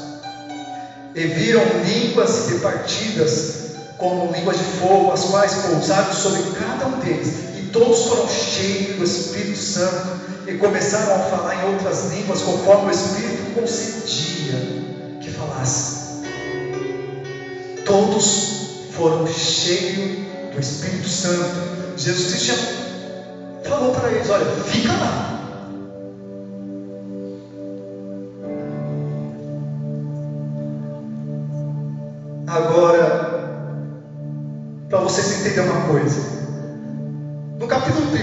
e viram línguas repartidas como línguas de fogo, as quais pousaram sobre cada um deles, e todos foram cheios do Espírito Santo, e começaram a falar em outras línguas, conforme o Espírito concedia que falassem. Todos foram cheios do Espírito Santo. Jesus Cristo já falou para eles, olha, fica lá. Agora, para vocês entenderem uma coisa, no capítulo 1,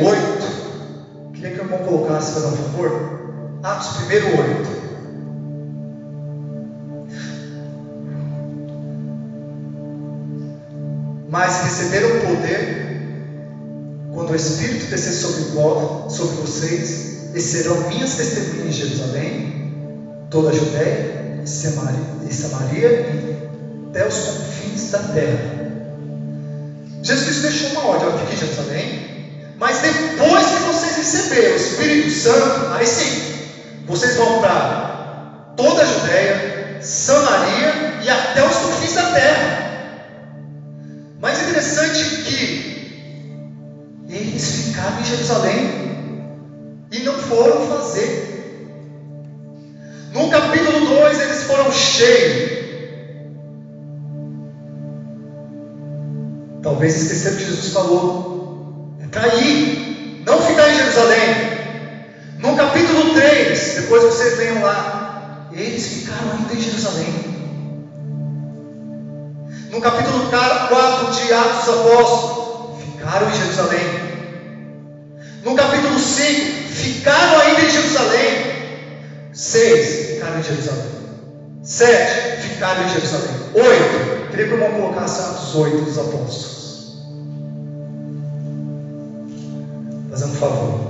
8, queria que o irmão colocasse, por favor, Atos 1, 8. Mas receberam poder quando o Espírito descer sobre vocês, e serão minhas testemunhas em Jerusalém, toda a Judéia e Samaria e até os confins da terra. Jesus Cristo deixou uma ordem: olha, fique em Jerusalém, mas depois que vocês receberem o Espírito Santo, aí sim, vocês vão para toda a Judéia, Samaria e até os confins da terra. Mas é interessante que eles ficaram em Jerusalém e não foram fazer. No capítulo 2 eles foram cheios. Talvez esqueceram que Jesus falou: é para ir, não ficar em Jerusalém. No capítulo 3, depois vocês leiam lá, eles ficaram ainda em Jerusalém. No capítulo 4 de Atos dos Apóstolos, ficaram em Jerusalém. No capítulo 5, ficaram ainda em Jerusalém. 6, ficaram em Jerusalém. 7, ficaram em Jerusalém. 8, queria que o irmão colocasse Atos 8 dos Apóstolos. Fazendo um favor.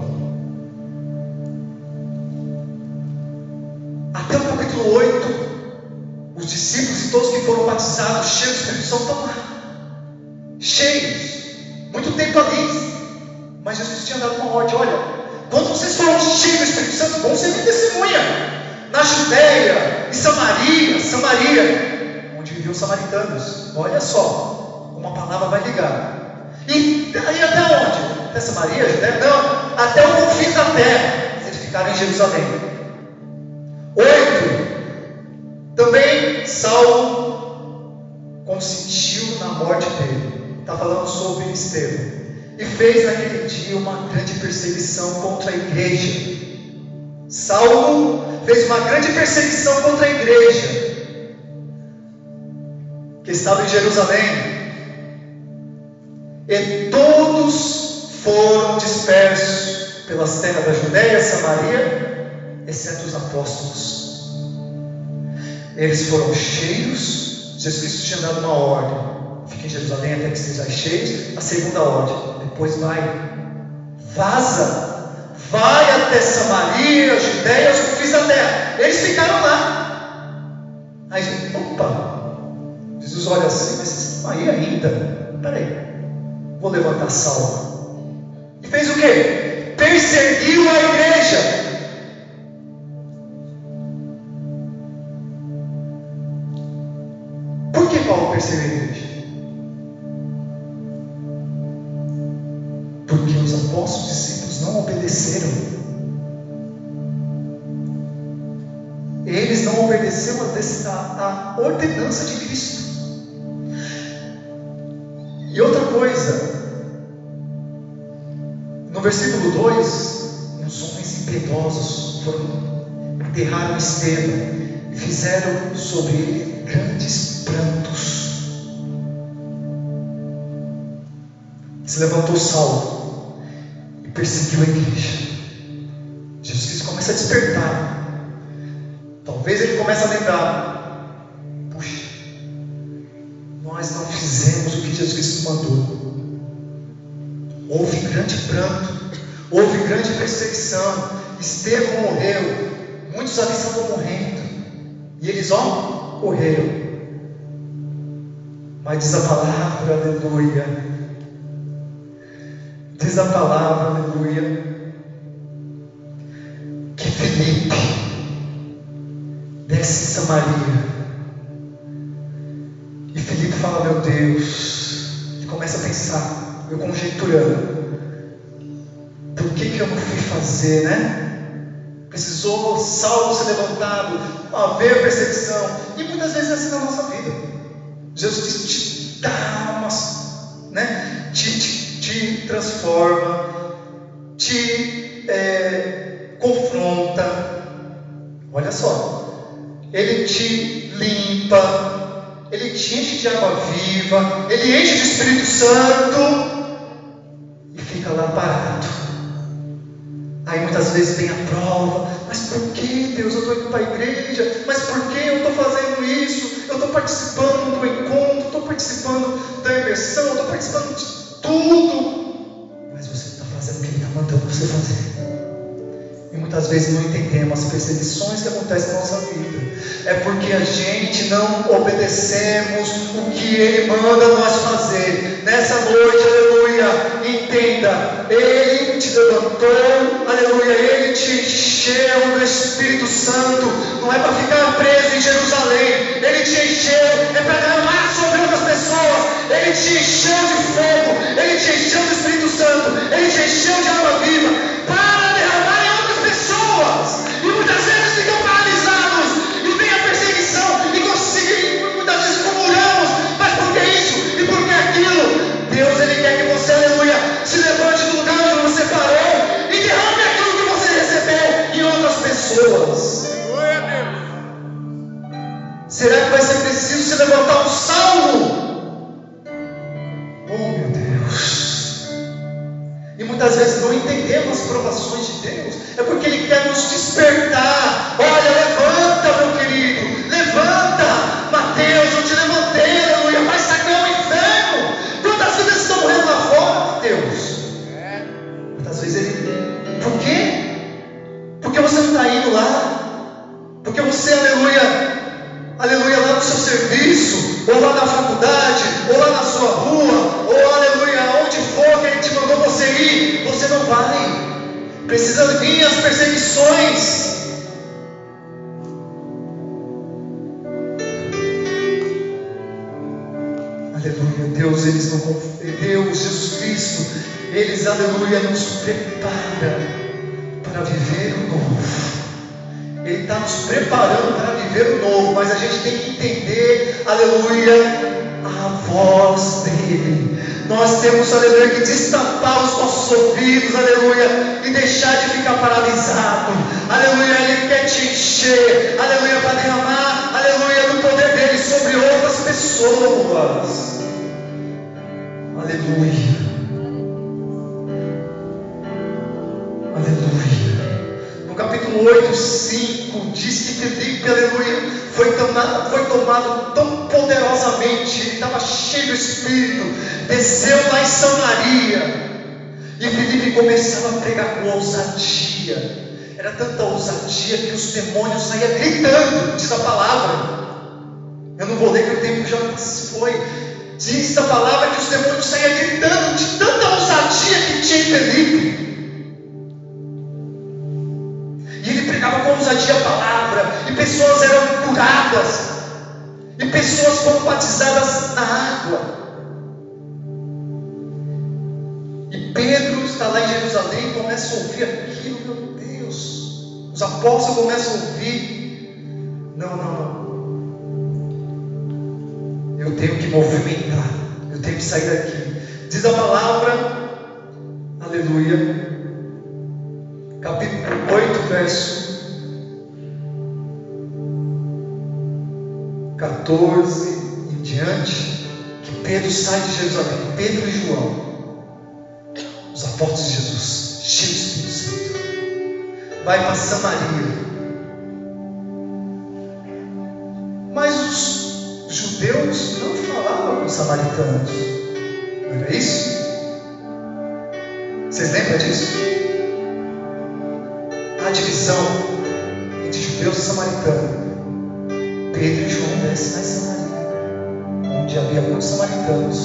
Até o capítulo 8, os discípulos e todos que foram batizados, cheios do Espírito Santo, estão lá, cheios, muito tempo ali. Mas Jesus tinha dado uma ordem: olha, quando vocês forem cheios do Espírito Santo, vão ser minha testemunha na Judéia, em Samaria, onde viviam os samaritanos. Olha só, uma palavra vai ligar. E aí até onde? Até Samaria, Judéia? Não, até o confins da terra. Eles ficaram em Jerusalém. 8. Também Saulo consentiu na morte dele. Está falando sobre Estevão. E fez naquele dia uma grande perseguição contra a igreja. Saulo fez uma grande perseguição contra a igreja que estava em Jerusalém. E todos foram dispersos pelas terras da Judéia e Samaria, exceto os apóstolos. Eles foram cheios. Jesus Cristo tinha dado uma ordem: fique em Jerusalém até que estejais cheios. A segunda ordem: depois vaza, vai até Samaria, Judéia, os confins da terra. Eles ficaram lá. Aí Jesus olha assim: mas vocês estão aí ainda? Peraí, vou levantar Saulo. E fez o quê? Perseguiu a igreja. Por que Paulo perseguiu a igreja? Porque os apóstolos e discípulos não obedeceram. Eles não obedeceram a ordenança de Cristo. E outra coisa, no versículo 2, uns homens impiedosos enterraram Estevão e fizeram sobre ele grandes prantos. Se levantou Saulo e perseguiu a igreja. Jesus Cristo começa a despertar. Talvez ele comece a lembrar: puxa, nós não fizemos o que Jesus Cristo mandou. Houve grande pranto, houve grande perseguição. Estevão morreu, muitos ali estavam morrendo, e eles correram. Mas diz a palavra, aleluia, diz a palavra, aleluia, que Filipe desce em Samaria. E Filipe fala: meu Deus, e começa a pensar, eu conjecturando, por que eu não fui fazer, né? Precisou Saulo ser levantado, haver perseguição. E muitas vezes é assim na nossa vida. Jesus te dá umas, né? Te transforma, te confronta. Olha só, Ele te limpa, Ele te enche de água viva, Ele enche de Espírito Santo e fica lá parado. Aí muitas vezes vem a prova: mas por que, Deus, eu estou indo para a igreja? Mas por que eu estou fazendo isso? Eu estou participando do encontro, estou participando da imersão, estou participando de tudo. Mas você está fazendo o que Ele está mandando você fazer. E muitas vezes não entendemos as perseguições que acontecem na nossa vida. É porque a gente não obedecemos o que Ele manda nós fazer. Nessa noite, aleluia, entenda: Ele te levantou, aleluia, Ele te encheu do Espírito Santo. Não é para ficar preso em Jerusalém. Ele te encheu, é para derramar sobre outras pessoas. Ele te encheu de fogo, Ele te encheu do Espírito Santo, Ele te encheu de água viva para derramar em outras pessoas. E muitas vezes ficam paralisados e vem a perseguição e conseguimos, muitas vezes murmuramos: mas por que isso e por que aquilo? Deus, Ele quer que você, aleluia, se levante do lugar onde você parou e derrame aquilo que você recebeu em outras pessoas. Será que vai ser preciso se levantar um Saulo? Oh meu Deus! E muitas vezes não entendemos as provações de Deus. É porque Ele quer nos despertar. Olha, levanta, meu querido, levanta. Mateus, eu te levantei, aleluia. Vai sacar o inferno. Quantas vidas estão morrendo lá fora, Deus? Muitas vezes Ele... Por quê? Porque você não está indo lá. Porque você, aleluia, lá no seu serviço, ou lá na faculdade, ou lá na sua rua, ou aleluia, onde for que Ele te mandou você ir, Precisam vir as perseguições. Aleluia, Deus, Deus, Jesus Cristo, eles, aleluia, nos prepara para viver o novo. Ele está nos preparando para viver o novo, mas a gente tem que entender, aleluia, a voz dele. Nós temos, aleluia, que destapar os nossos ouvidos, aleluia, e deixar de ficar paralisado. Aleluia, ele quer te encher, aleluia, para derramar, aleluia, do poder dele sobre outras pessoas. Aleluia. Aleluia. No capítulo 8, 5, diz que Filipe, aleluia, foi tomado tão poderosamente, ele estava cheio do Espírito, desceu lá em Samaria, e Filipe começava a pregar com ousadia. Era tanta ousadia que os demônios saíam gritando, diz a palavra. Eu não vou ler que o tempo já se foi. Diz a palavra que os demônios saíam gritando de tanta ousadia que tinha em Filipe. E ele pregava com ousadia a palavra, e pessoas eram curadas, e pessoas foram batizadas na água. E Pedro está lá em Jerusalém e começa a ouvir aquilo, meu Deus. Os apóstolos começam a ouvir. Não. Eu tenho que movimentar, eu tenho que sair daqui. Diz a palavra, aleluia, capítulo 8, verso 14 em diante, que Pedro sai de Jerusalém, Pedro e João, os apóstolos de Jesus, cheios do Espírito Santo, vai para Samaria. Mas os judeus não falavam com os samaritanos, não era isso? Vocês lembram disso? A divisão entre judeus e samaritanos. Pedro e João descem na Samaria, onde havia muitos samaritanos.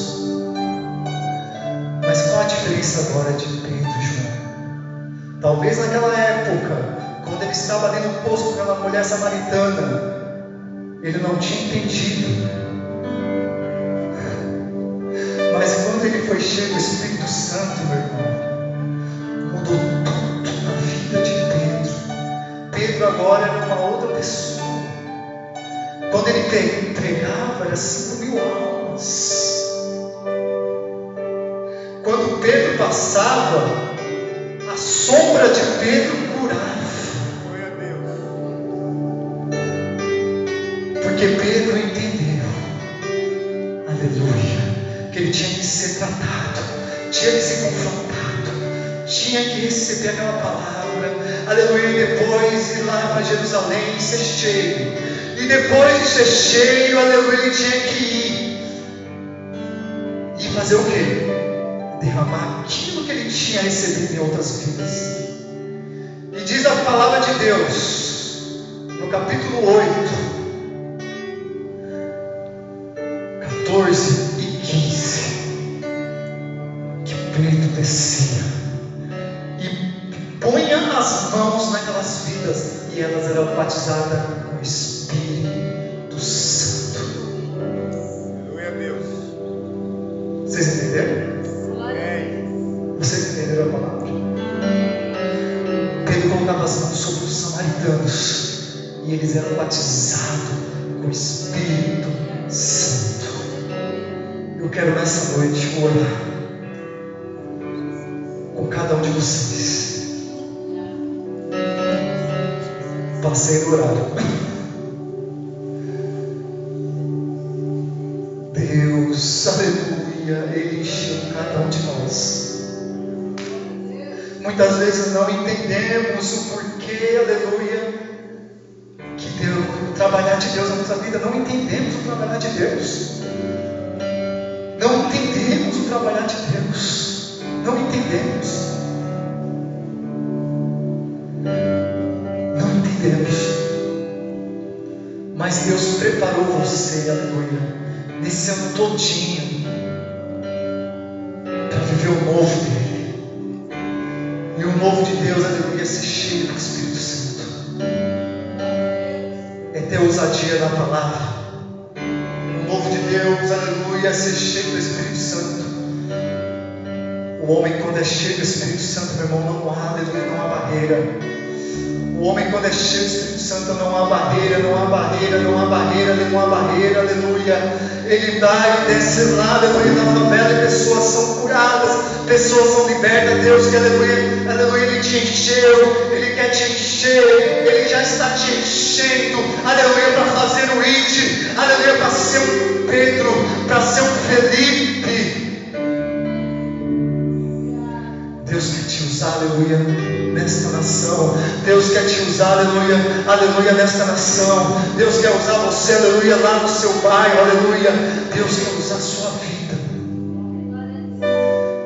Mas qual a diferença agora de Pedro e João? Talvez naquela época, quando ele estava ali no poço com aquela mulher samaritana, ele não tinha entendido. Mas quando ele foi cheio do Espírito Santo, meu irmão, mudou tudo na vida de Pedro. Pedro agora era uma outra pessoa. Quando ele pregava, era 5.000 almas. Quando Pedro passava, a sombra de Pedro curava. Porque Pedro entendeu, aleluia, que ele tinha que ser tratado, tinha que ser confrontado, tinha que receber aquela palavra, aleluia, e depois ir lá para Jerusalém e ser cheio. E depois de ser cheio, aleluia, ele tinha que ir. E fazer o quê? Derramar aquilo que ele tinha recebido em outras vidas. E diz a palavra de Deus, no capítulo 8, 14 e 15, que Pedro descia e punha as mãos naquelas vidas, e elas eram batizadas com o Espírito Santo. Aleluia, Deus. Vocês entenderam? Vocês entenderam a palavra? Pedro colocava as mãos sobre os samaritanos, e eles eram batizados com o Espírito Santo. Eu quero nessa noite orar com cada um de vocês. Passei do horário. Deus, aleluia, Ele encheu cada um de nós. Muitas vezes não entendemos o porquê, aleluia, que Deus, o trabalhar de Deus na nossa vida. Não entendemos o trabalhar de Deus. Não entendemos o trabalhar de Deus. Não entendemos. Não entendemos. Mas Deus preparou você, aleluia, nesse ano todinho, para viver o novo dele. E o novo de Deus, aleluia, é ser cheio do Espírito Santo. É ter ousadia na palavra. O novo de Deus, aleluia, é ser cheio do Espírito Santo. O homem, quando é cheio do Espírito Santo, meu irmão, não há, aleluia, não há barreira. O homem, quando é cheio do Espírito Santo, não há barreira, não há barreira, não há barreira, não há barreira, aleluia. Ele dá e desce lá, aleluia, na favela, e pessoas são curadas, pessoas são libertas. Deus que, aleluia, aleluia, Ele te encheu, Ele quer te encher, Ele já está te enchendo, aleluia, para fazer o IT, aleluia, para ser um Pedro, para ser um Felipe. Deus quer te usar, aleluia, nesta nação. Deus quer te usar, aleluia, aleluia, nesta nação. Deus quer usar você, aleluia, lá no seu bairro, aleluia. Deus quer usar a sua vida.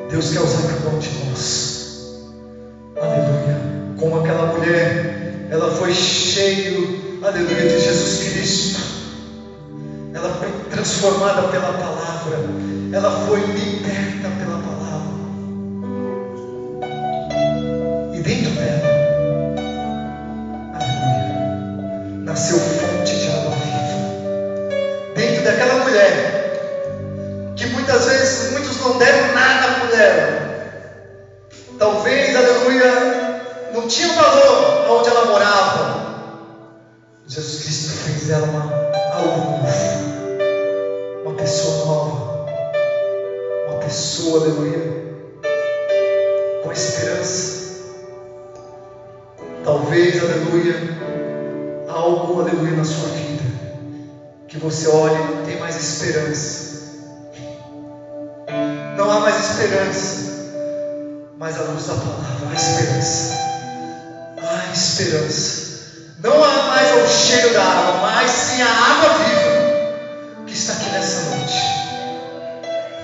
Deus quer usar cada um de nós, aleluia. Como aquela mulher, ela foi cheia, aleluia, de Jesus Cristo. Ela foi transformada pela palavra. Ela foi liberta pela palavra. Dentro dela, aleluia, nasceu fonte de água viva. Dentro daquela mulher, que muitas vezes muitos não deram nada por ela. Talvez, aleluia, não tinha valor aonde ela morava. Jesus Cristo fez dela algo novo, uma pessoa nova, uma pessoa, aleluia, com esperança. Talvez, aleluia, algo, aleluia, na sua vida, que você olhe e não tem mais esperança. Não há mais esperança, mas a luz da palavra, há esperança. Há esperança. Não há mais o cheiro da água, mas sim a água viva, que está aqui nessa noite.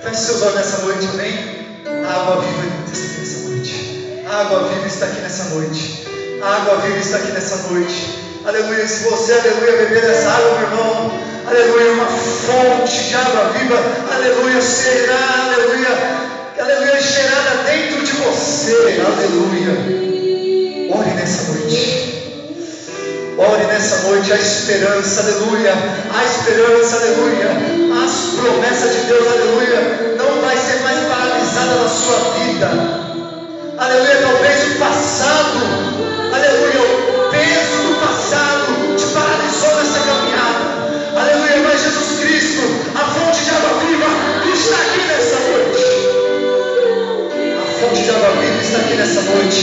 Feche seus olhos nessa noite, amém? A água viva está aqui nessa noite. A água viva está aqui nessa noite. A água viva está aqui nessa noite. Aleluia. Se você, aleluia, beber dessa água, meu irmão, aleluia, uma fonte de água viva, aleluia, será, aleluia, aleluia, gerada dentro de você. Aleluia. Ore nessa noite. Ore nessa noite a esperança, aleluia. A esperança, aleluia. As promessas de Deus, aleluia, não vai ser mais paralisada na sua vida. Aleluia. Talvez o passado, aleluia, o peso do passado te paralisou nessa caminhada. Aleluia, mas Jesus Cristo, a fonte de água viva, está aqui nessa noite. A fonte de água viva está aqui nessa noite.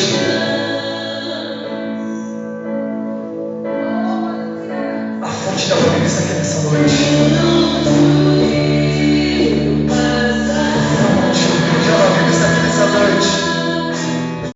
A fonte de água viva está aqui nessa noite.